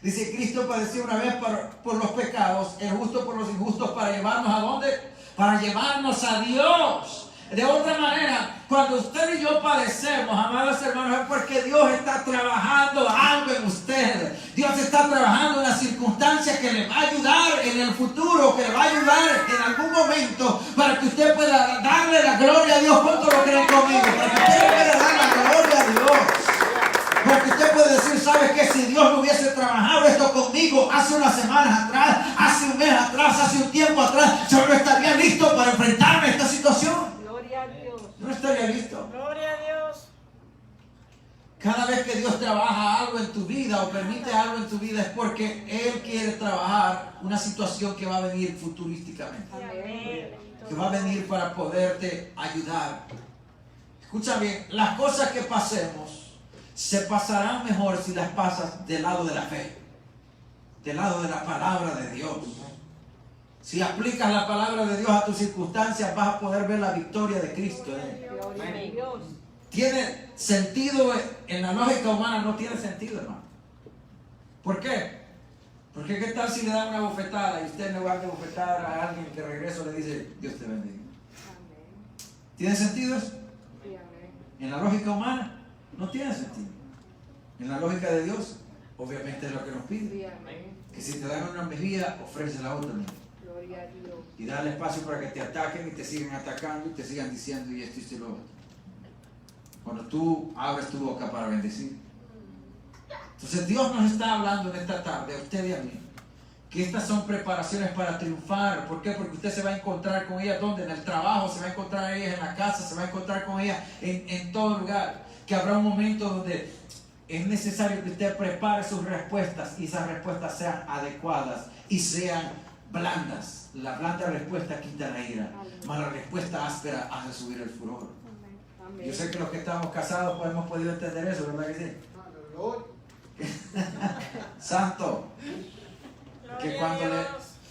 Speaker 1: Dice, Cristo padeció una vez por los pecados, el justo por los injustos, para llevarnos ¿a dónde? Para llevarnos a Dios. De otra manera, cuando usted y yo padecemos, amados hermanos, es porque Dios está trabajando algo en usted. Dios está trabajando una circunstancia que le va a ayudar en el futuro, que le va a ayudar en algún momento, para que usted pueda darle la gloria a Dios. ¿Cuánto lo creen conmigo? Para que usted pueda dar la gloria a Dios. Porque usted puede decir, ¿sabes qué? Si Dios no hubiese trabajado esto conmigo hace unas semanas atrás, hace un mes atrás, hace un tiempo atrás, yo no estaría listo para enfrentarme a esta situación.
Speaker 2: Gloria a Dios.
Speaker 1: No estaría listo.
Speaker 2: Gloria a Dios.
Speaker 1: Cada vez que Dios trabaja algo en tu vida o permite algo en tu vida es porque Él quiere trabajar una situación que va a venir futurísticamente.
Speaker 2: Amén.
Speaker 1: Que va a venir para poderte ayudar. Escucha bien, las cosas que pasemos se pasarán mejor si las pasas del lado de la fe, del lado de la palabra de Dios. Si aplicas la palabra de Dios a tus circunstancias, vas a poder ver la victoria de Cristo.
Speaker 2: Amén. Dios.
Speaker 1: ¿Tiene sentido en la lógica humana? No tiene sentido, hermano. ¿Por qué? Porque qué tal si le dan una bofetada y usted en lugar de bofetar a alguien que regreso le dice, Dios te bendiga. ¿Tiene sentido eso? En la lógica humana no tiene sentido. En la lógica de Dios, obviamente es lo que nos pide. Que si te dan una mejilla, ofrece la otra mejilla. Y dale espacio para que te ataquen y te sigan atacando y te sigan diciendo y esto y lo otro. Cuando tú abres tu boca para bendecir. Entonces Dios nos está hablando en esta tarde, a usted y a mí, que estas son preparaciones para triunfar. ¿Por qué? Porque usted se va a encontrar con ellas ¿dónde? En el trabajo, se va a encontrar ellas en la casa, se va a encontrar con ellas en todo lugar. Que habrá un momento donde es necesario que usted prepare sus respuestas y esas respuestas sean adecuadas y sean blandas. La blanda respuesta quita la ira, mas la respuesta áspera hace subir el furor. Yo sé que los que estamos casados pues hemos podido entender eso, ¿verdad que sí? Santo, que cuando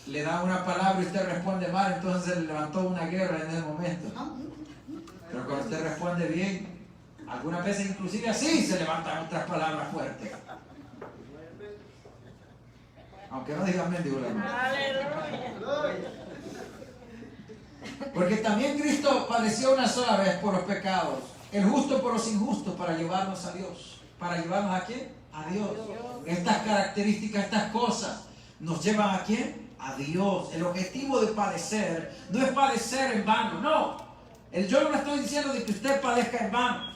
Speaker 1: le dan una palabra y usted responde mal, entonces le levantó una guerra en ese momento. Pero cuando usted responde bien, algunas veces inclusive así se levantan otras palabras fuertes. Aunque no digan mendigo la hermana.
Speaker 2: Aleluya.
Speaker 1: Porque también Cristo padeció una sola vez por los pecados, el justo por los injustos, para llevarnos a Dios. ¿Para llevarnos a quién? A Dios. Estas características, estas cosas, ¿nos llevan a quién? A Dios. El objetivo de padecer no es padecer en vano, no. Yo no le estoy diciendo de que usted padezca en vano.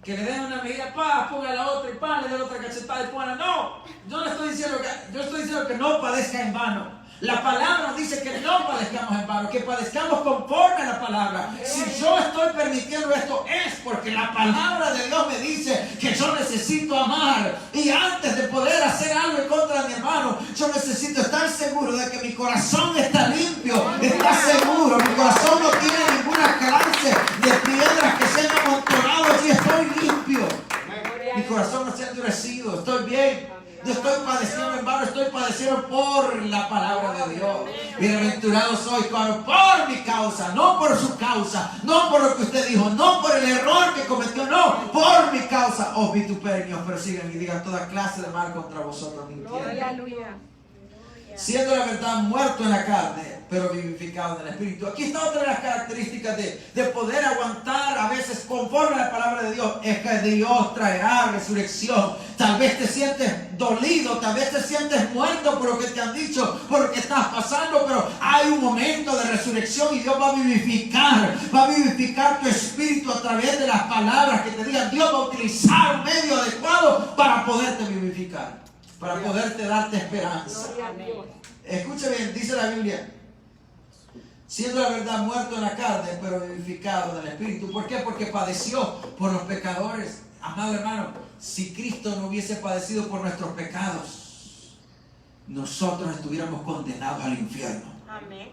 Speaker 1: Que le den una medida, ponga la otra y le den otra cachetada y ponga. No, yo no estoy diciendo yo estoy diciendo que no padezca en vano. La palabra dice que no padezcamos en vano, que padezcamos conforme a la palabra. Si yo estoy permitiendo esto es porque la palabra de Dios me dice que yo necesito amar. Y antes de poder hacer algo en contra de mi hermano, yo necesito estar seguro de que mi corazón está limpio, está seguro. Mi corazón no tiene ninguna clase de piedras que se han amontonado allí. Estoy limpio. Mi corazón no se ha endurecido. Estoy bien. No estoy padeciendo en vano, estoy padeciendo por la palabra de Dios. Bienaventurado soy por mi causa, no por su causa, no por lo que usted dijo, no por el error que cometió, no, por mi causa. Os vituperen y os persigan y digan toda clase de mal contra vosotros mintiendo.
Speaker 2: Aleluya.
Speaker 1: Siendo la verdad muerto en la carne, pero vivificado en el Espíritu. Aquí está otra de las características de poder aguantar a veces conforme a la palabra de Dios. Es que Dios traerá resurrección. Tal vez te sientes dolido, tal vez te sientes muerto por lo que te han dicho, por lo que estás pasando, pero hay un momento de resurrección y Dios va a vivificar tu espíritu a través de las palabras que te digan. Dios va a utilizar un medio adecuado para poderte vivificar, para poderte darte esperanza. Escuche bien, dice la Biblia, siendo la verdad muerto en la carne, pero vivificado en el Espíritu. ¿Por qué? Porque padeció por los pecadores. Amado hermano, si Cristo no hubiese padecido por nuestros pecados, nosotros estuviéramos condenados al infierno.
Speaker 2: Amén.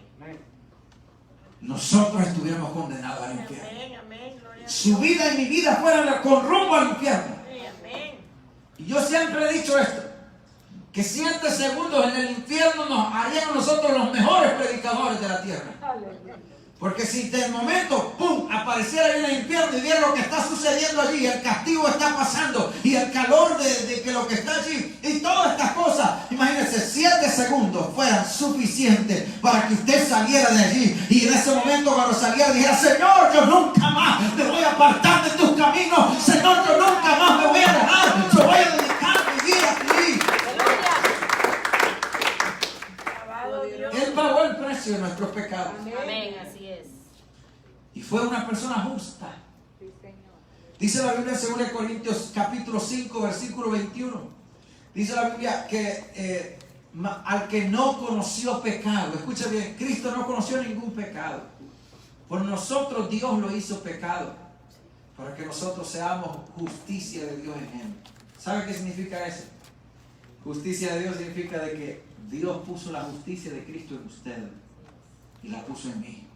Speaker 1: Nosotros estuviéramos condenados al infierno.
Speaker 2: Amén, amén. Gloria a Dios.
Speaker 1: Su vida y mi vida fueran con rumbo al infierno.
Speaker 2: Amén.
Speaker 1: Y yo siempre he dicho esto, que 7 segundos en el infierno nos harían nosotros los mejores predicadores de la tierra. Porque si de momento, apareciera ahí en el infierno y viera lo que está sucediendo allí, el castigo está pasando y el calor de que lo que está allí y todas estas cosas, imagínense, 7 segundos fueran suficientes para que usted saliera de allí y en ese momento cuando saliera dijera: Señor, yo nunca más me voy a apartar de tus caminos. Señor, yo nunca más me voy a dejar, yo voy a dedicar mi vida a ti.
Speaker 2: Alabado Dios.
Speaker 1: Él pagó el precio de nuestros pecados.
Speaker 2: Amén, así es.
Speaker 1: Y fue una persona justa. Dice la Biblia en 2 Corintios capítulo 5 versículo 21. Dice la Biblia que al que no conoció pecado, escucha bien, Cristo no conoció ningún pecado. Por nosotros Dios lo hizo pecado, para que nosotros seamos justicia de Dios en él. ¿Sabe qué significa eso? Justicia de Dios significa de que Dios puso la justicia de Cristo en usted y la puso en mí,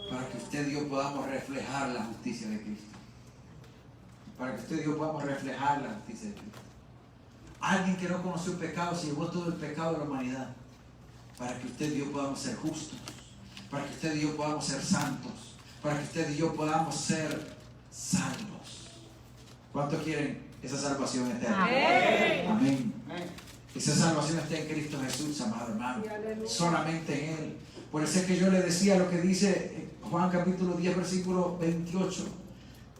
Speaker 1: para que usted y yo podamos reflejar la justicia de Cristo. Para que usted y yo podamos reflejar la justicia de Cristo. Alguien que no conoció pecado se llevó todo el pecado de la humanidad. para que usted y yo podamos ser justos, para que usted y yo podamos ser santos, para que usted y yo podamos ser salvos. ¿Cuántos quieren esa salvación eterna? Amén. Esa salvación está en Cristo Jesús, amado hermano. Solamente en Él. Por eso es que yo le decía lo que dice Juan capítulo 10, versículo 28.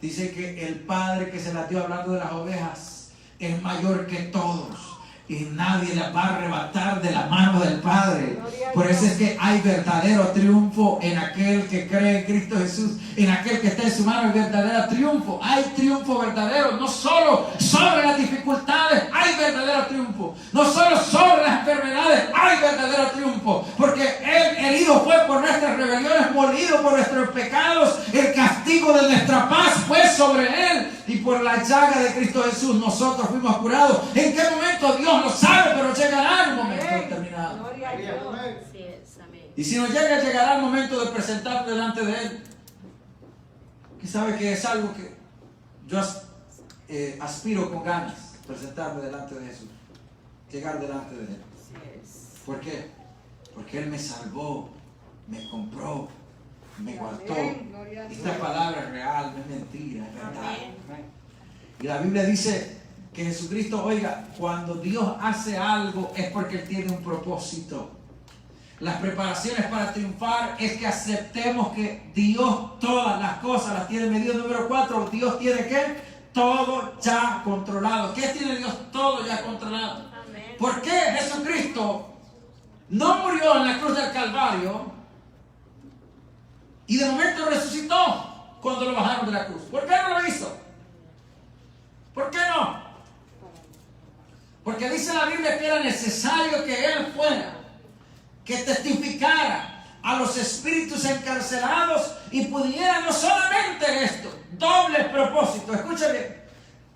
Speaker 1: Dice que el Padre que se las dio hablando de las ovejas es mayor que todos. Y nadie las va a arrebatar de la mano del Padre. Por eso es que hay verdadero triunfo en aquel que cree en Cristo Jesús. En aquel que está en su mano hay verdadero triunfo. Hay triunfo verdadero. No solo sobre las dificultades hay verdadero triunfo. No solo sobre las enfermedades hay verdadero triunfo. Porque Él herido fue por nuestras rebeliones, molido por nuestros pecados. El castigo de nuestra paz fue sobre Él. Y por la llaga de Cristo Jesús nosotros fuimos curados. ¿En qué momento? Dios lo sabe, pero llegará el momento determinado.
Speaker 2: Así es, amén.
Speaker 1: Y si nos llegará el momento de presentar delante de Él. Que sabe que es algo que yo aspiro con ganas, presentarme delante de Jesús, llegar delante de Él.
Speaker 2: Así es.
Speaker 1: ¿Por qué? Porque Él me salvó, me compró, me guardó. Esta palabra es real, no es mentira, es verdad.
Speaker 2: Amén.
Speaker 1: Y la Biblia dice que Jesucristo, oiga, cuando Dios hace algo es porque Él tiene un propósito. Las preparaciones para triunfar es que aceptemos que Dios todas las cosas las tiene medido. Número 4, Dios tiene ¿qué? Todo ya controlado. ¿Qué tiene Dios? Todo ya controlado.
Speaker 2: Amén.
Speaker 1: ¿Por qué Jesucristo no murió en la cruz del Calvario y de momento resucitó cuando lo bajaron de la cruz? ¿Por qué no lo hizo? ¿Por qué no? Porque dice la Biblia que era necesario que Él fuera, que testificara a los espíritus encarcelados y pudiera no solamente esto, doble propósito. Escúchame,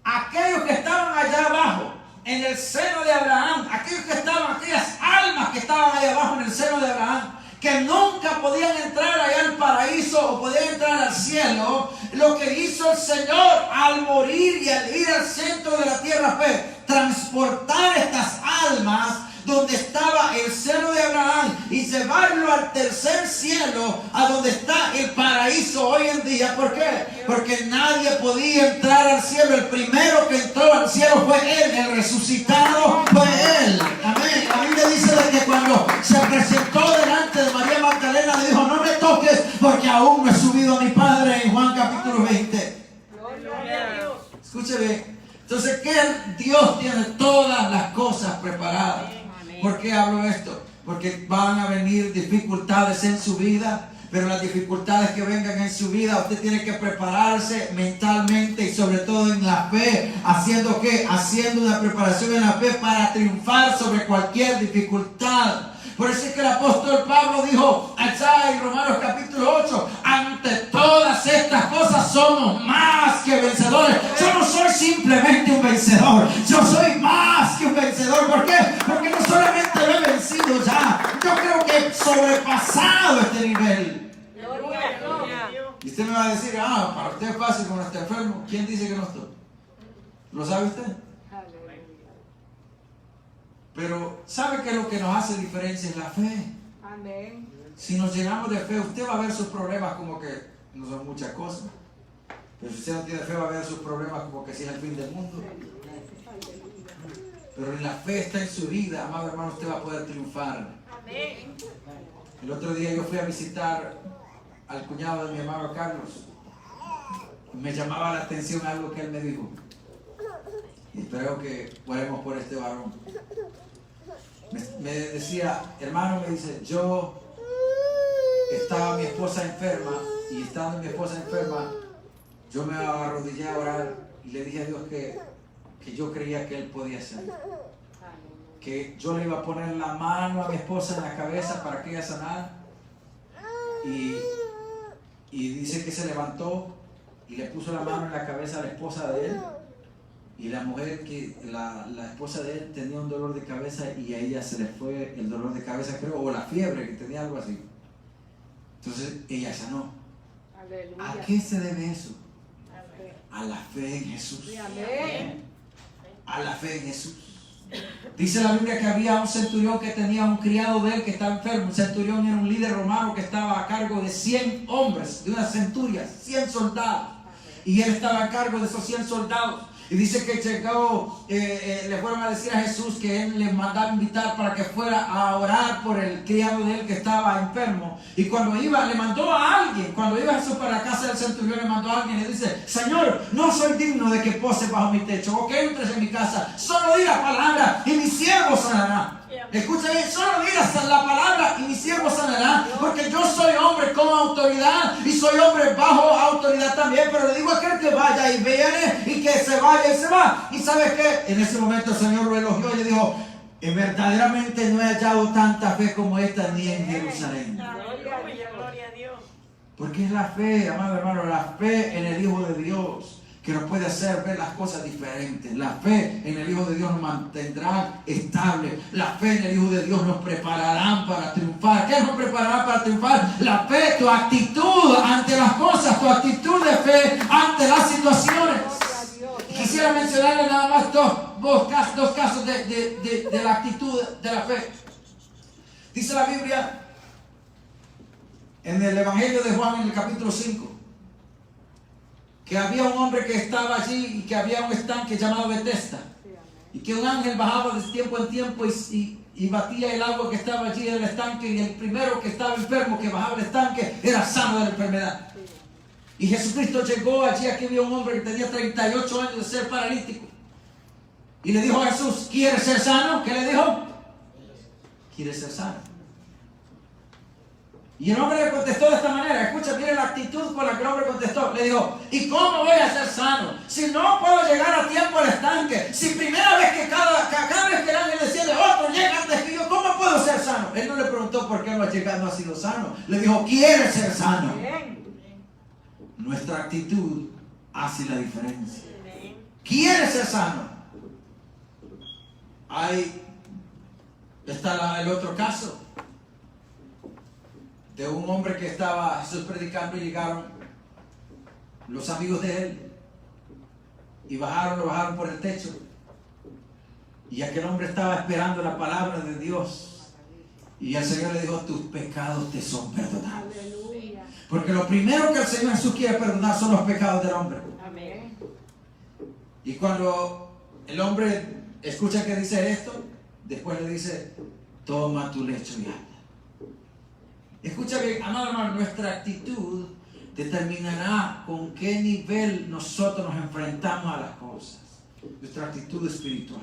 Speaker 1: aquellos que estaban allá abajo en el seno de Abraham, aquellas almas que estaban allá abajo en el seno de Abraham, que nunca podían entrar allá al paraíso o podían entrar al cielo, lo que hizo el Señor al morir y al ir al centro de la tierra fue transportar estas almas donde estaba el seno de Abraham y llevarlo al tercer cielo, a donde está el paraíso hoy en día. ¿Por qué? Porque nadie podía entrar al cielo. El primero que entró al cielo fue Él, el resucitado fue Él. Amén. La Biblia dice de que cuando se presentó delante de María Magdalena le dijo: no me toques porque aún no he subido a mi Padre, en Juan capítulo 20.
Speaker 2: Gloria a Dios.
Speaker 1: Escúcheme. Entonces, ¿qué? Dios tiene todas las cosas preparadas. ¿Por qué hablo esto? Porque van a venir dificultades en su vida, pero las dificultades que vengan en su vida, usted tiene que prepararse mentalmente y sobre todo en la fe. ¿Haciendo qué? Haciendo una preparación en la fe para triunfar sobre cualquier dificultad. Por eso es que el apóstol Pablo dijo allá en Romanos capítulo 8: ante todas estas cosas somos más que vencedores. Yo no soy simplemente un vencedor, yo soy más que un vencedor. ¿Por qué? Porque no solamente lo he vencido ya, yo creo que he sobrepasado este nivel.
Speaker 2: Gloria a Dios.
Speaker 1: Y usted me va a decir: para usted es fácil cuando está enfermo. ¿Quién dice que no estoy? ¿Lo sabe usted? Pero ¿sabe qué es lo que nos hace diferencia? Es la fe.
Speaker 3: Amén.
Speaker 1: Si nos llenamos de fe, usted va a ver sus problemas como que no son muchas cosas. Pero si usted no tiene fe, va a ver sus problemas como que si es el fin del mundo. Pero en la fe está en su vida, amado hermano, usted va a poder triunfar.
Speaker 2: Amén.
Speaker 1: El otro día yo fui a visitar al cuñado de mi hermano Carlos. Me llamaba la atención algo que él me dijo. Y espero que oremos por este varón. Me decía: hermano, me dice, yo estaba mi esposa enferma, y estando mi esposa enferma, yo me arrodillé a orar y le dije a Dios que yo creía que Él podía hacer. Que yo le iba a poner la mano a mi esposa en la cabeza para que ella sanara. Y dice que se levantó y le puso la mano en la cabeza a la esposa de él. Y la mujer, la esposa de él, tenía un dolor de cabeza y a ella se le fue el dolor de cabeza, creo, o la fiebre, que tenía algo así. Entonces ella sanó.
Speaker 3: Aleluya.
Speaker 1: ¿A qué se debe eso? A la fe en Jesús.
Speaker 3: Amén.
Speaker 1: A la fe en Jesús. Dice la Biblia que había un centurión que tenía un criado de él que estaba enfermo. Un centurión era un líder romano que estaba a cargo de 100 hombres, de una centuria, 100 soldados. Y él estaba a cargo de esos 100 soldados. Y dice que llegó, le fueron a decir a Jesús que él les mandaba invitar para que fuera a orar por el criado de él que estaba enfermo. Y cuando iba, le mandó a alguien, cuando iba Jesús para la casa del centurión, le mandó a alguien y le dice: Señor, no soy digno de que poses bajo mi techo o que entres en mi casa. Solo di la palabra y mi siervo sanará. Escucha bien, solo digas la palabra y mi siervo sanará, porque yo soy hombre con autoridad y soy hombre bajo autoridad también, pero le digo a aquel que vaya y viene y que se vaya y se va. ¿Y sabes qué? En ese momento el Señor lo elogió y le dijo: verdaderamente no he hallado tanta fe como esta ni en Jerusalén.
Speaker 2: Gloria a Dios.
Speaker 1: Porque es la fe, amado hermano, la fe en el Hijo de Dios que nos puede hacer ver las cosas diferentes. La fe en el Hijo de Dios nos mantendrá estables. La fe en el Hijo de Dios nos preparará para triunfar. ¿Qué nos preparará para triunfar? La fe, tu actitud ante las cosas, tu actitud de fe ante las situaciones. Quisiera mencionarle nada más dos casos de la actitud de la fe. Dice la Biblia en el Evangelio de Juan, en el capítulo 5, que había un hombre que estaba allí y que había un estanque llamado Betesda, y que un ángel bajaba de tiempo en tiempo y batía el agua que estaba allí en el estanque, y el primero que estaba enfermo que bajaba el estanque era sano de la enfermedad. Y Jesucristo llegó allí. Aquí había un hombre que tenía 38 años de ser paralítico, y le dijo a Jesús: ¿quieres ser sano? ¿Qué le dijo? ¿Quieres ser sano? Y el hombre le contestó de esta manera. Escucha, mire la actitud con la que el hombre contestó. Le dijo: ¿y cómo voy a ser sano si no puedo llegar a tiempo al estanque? Si primera vez que cada vez que el ángel decía: otro llega antes que yo, ¿cómo puedo ser sano? Él no le preguntó por qué no ha sido sano. Le dijo: ¿quieres ser sano? Nuestra actitud hace la diferencia. ¿Quieres ser sano? Ahí está el otro caso de un hombre que estaba Jesús predicando, y llegaron los amigos de él y lo bajaron por el techo, y aquel hombre estaba esperando la palabra de Dios, y el Señor le dijo: tus pecados te son perdonados. Aleluya. Porque lo primero que el Señor Jesús quiere perdonar son los pecados del hombre. Amén. Y cuando el hombre escucha que dice esto, después le dice: toma tu lecho y anda. Escucha bien, amado hermano, nuestra actitud determinará con qué nivel nosotros nos enfrentamos a las cosas. Nuestra actitud espiritual.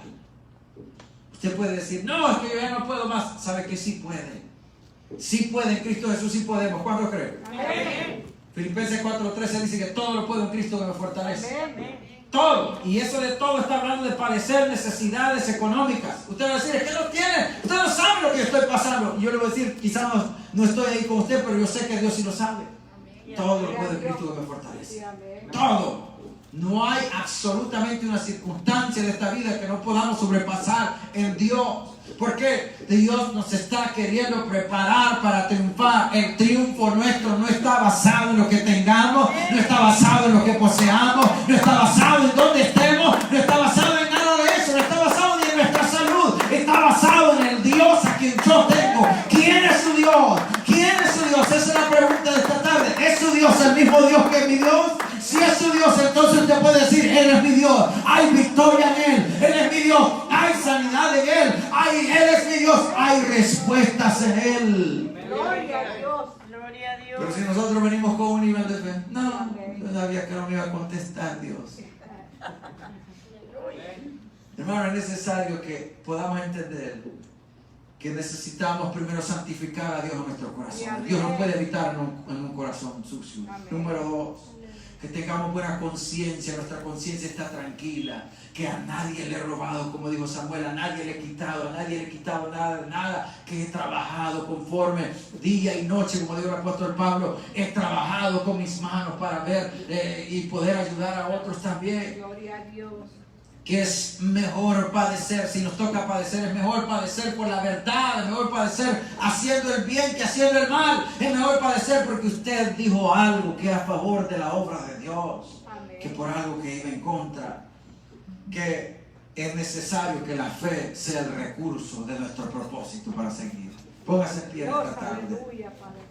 Speaker 1: Usted puede decir: no, es que yo ya no puedo más. ¿Sabe que sí puede? Sí puede, en Cristo Jesús sí podemos. ¿Cuántos creen? Amén. Filipenses 4:13 dice que todo lo puedo en Cristo que me fortalece. Amén. Todo. Y eso de todo está hablando de padecer necesidades económicas. Usted va a decir: es que no tiene, usted no sabe lo que yo estoy pasando. Y yo le voy a decir: quizás no estoy ahí con usted, pero yo sé que Dios sí lo sabe. Amén. Todo lo puedo en Cristo que me fortalece. Amén. Todo. No hay absolutamente una circunstancia de esta vida que no podamos sobrepasar en Dios. Porque Dios nos está queriendo preparar para triunfar. El triunfo nuestro no está basado en lo que tengamos, no está basado en lo que poseamos, no está basado en dónde estemos, no está basado en nada de eso, no está basado ni en nuestra salud, está basado en el Dios a quien yo tengo. ¿Quién es su Dios? ¿Quién es su Dios? Esa es la pregunta de esta tarde. ¿Es su Dios el mismo Dios que es mi Dios? Si es su Dios, entonces usted puede decir: Él es mi Dios, hay victoria en Él, Él es mi Dios, hay sanidad en Él, Él es mi Dios, hay respuestas en Él.
Speaker 3: Gloria a Dios.
Speaker 2: Gloria a Dios.
Speaker 1: Pero si nosotros venimos con un nivel de fe, no, yo sabía que no me iba a contestar Dios. Hermano, es necesario que podamos entender que necesitamos primero santificar a Dios en nuestro corazón. Dios no puede habitar en un corazón sucio. Amén. Número 2, que tengamos buena conciencia, nuestra conciencia está tranquila, que a nadie le he robado, como dijo Samuel, a nadie le he quitado nada, que he trabajado conforme día y noche, como dijo el apóstol Pablo, he trabajado con mis manos para ver y poder ayudar a otros también.
Speaker 3: Gloria a Dios.
Speaker 1: Que es mejor padecer, si nos toca padecer, es mejor padecer por la verdad, es mejor padecer haciendo el bien que haciendo el mal, es mejor padecer porque usted dijo algo que es a favor de la obra de Dios. Amén. Que por algo que iba en contra. Que es necesario que la fe sea el recurso de nuestro propósito para seguir. Póngase en pie
Speaker 3: Dios,
Speaker 1: esta tarde.
Speaker 3: aleluya, Padre.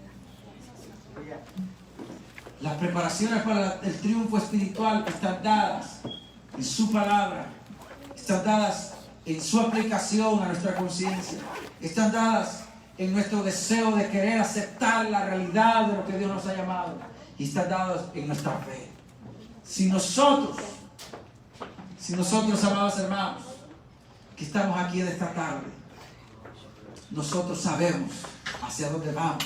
Speaker 1: Las preparaciones para el triunfo espiritual están dadas en su palabra, están dadas en su aplicación a nuestra conciencia, están dadas en nuestro deseo de querer aceptar la realidad de lo que Dios nos ha llamado, y están dadas en nuestra fe. Si nosotros, amados hermanos, que estamos aquí en esta tarde, nosotros sabemos hacia dónde vamos,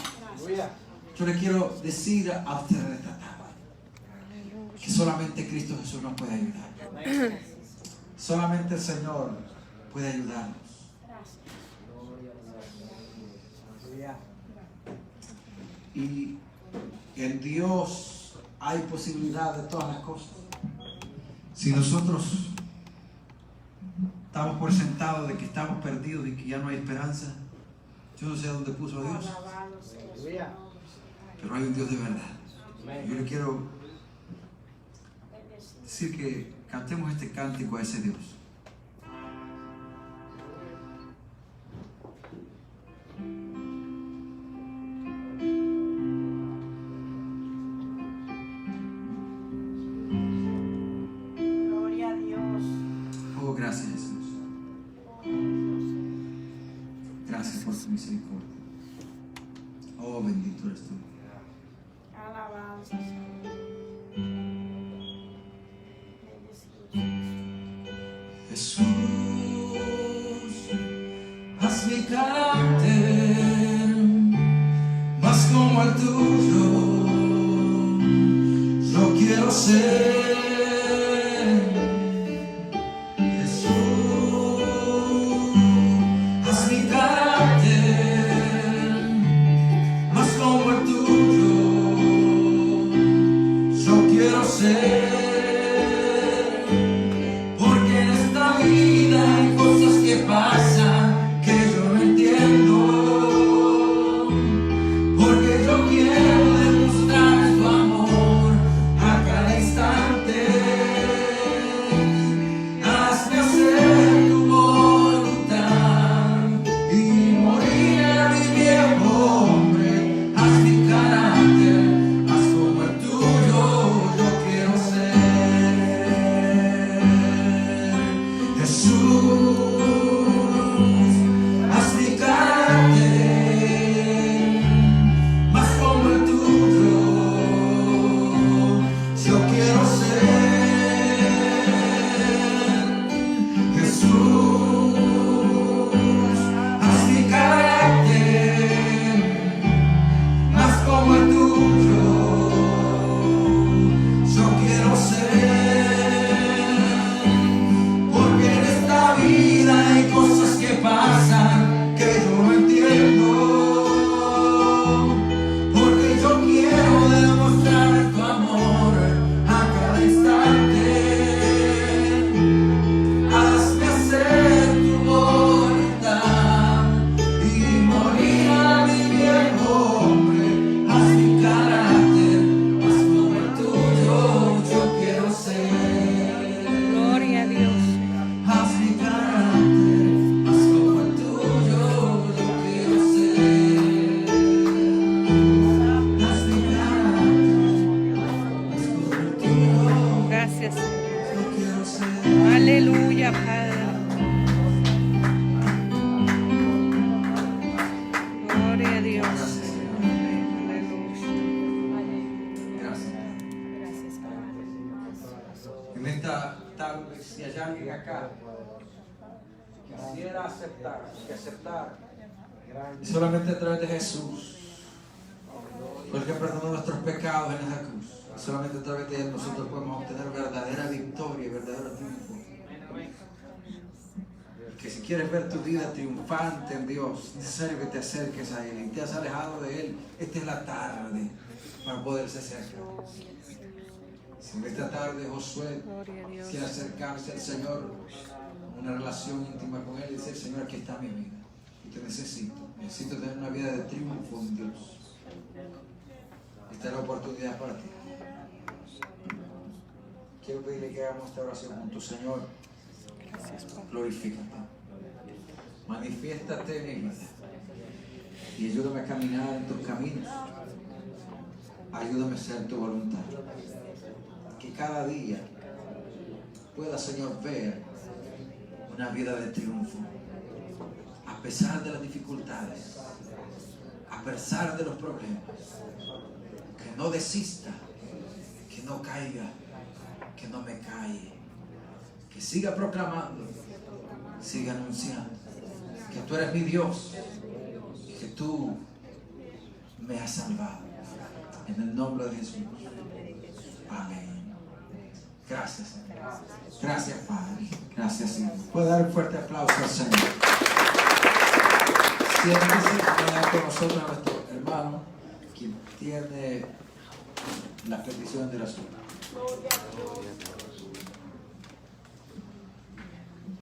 Speaker 1: yo le quiero decir a ustedes esta tarde que solamente Cristo Jesús nos puede ayudar. Solamente el Señor puede ayudarnos. Y en Dios hay posibilidad de todas las cosas. Si nosotros estamos por sentado de que estamos perdidos y que ya no hay esperanza, yo no sé dónde puso a Dios, pero hay un Dios de verdad. Yo le quiero decir que cantemos este cántico a ese Dios.
Speaker 2: Gloria a Dios.
Speaker 1: Oh, gracias, Jesús. Gracias por tu misericordia. Oh, bendito eres tú.
Speaker 2: Alabanza, Señor.
Speaker 1: Jesús, haz mi carácter más como el tuyo. Yo quiero ser. Jesús, haz mi carácter más como el tuyo. Yo quiero ser. Pasa que yo no entiendo, porque yo quiero demostrar tu amor a cada instante. Hazme hacer tu voluntad y morir a mi viejo hombre. Haz mi carácter, haz como el tuyo, yo quiero ser. Jesús,
Speaker 3: Aleluya, Padre. Gloria a Dios.
Speaker 1: Gracias, Padre. En esta tarde, si hay alguien acá que quisiera aceptar, y solamente a través de Jesús, porque perdonó nuestros pecados en esa cruz, y solamente a través de Él nosotros podemos obtener verdadera victoria y verdadero triunfo. Que si quieres ver tu vida triunfante en Dios, es necesario que te acerques a Él y te has alejado de Él. Esta es la tarde para poderse acercar. Si en esta tarde Josué quiere acercarse al Señor, una relación íntima con Él, y decir: Señor, aquí está mi vida y te necesito tener una vida de triunfo en Dios. Esta es la oportunidad para ti. Quiero pedirle que hagamos esta oración juntos. Señor,
Speaker 3: Gracias, Padre.
Speaker 1: Glorifícate. Manifiéstate en mi vida. Y ayúdame a caminar en tus caminos. Ayúdame a hacer tu voluntad. Que cada día pueda, Señor, ver una vida de triunfo. A pesar de las dificultades. A pesar de los problemas. Que no desista. Que no caiga. Que no me calle. Que siga proclamando. Siga anunciando. Que tú eres mi Dios. Y que tú me has salvado. En el nombre de Jesús. Amén. Gracias, Señor. Gracias, Padre. Gracias, Señor. Puede dar un fuerte aplauso al Señor. Siéntese con nosotros a nuestro hermano, quien tiene la petición de la oración.
Speaker 2: Gloria a Dios.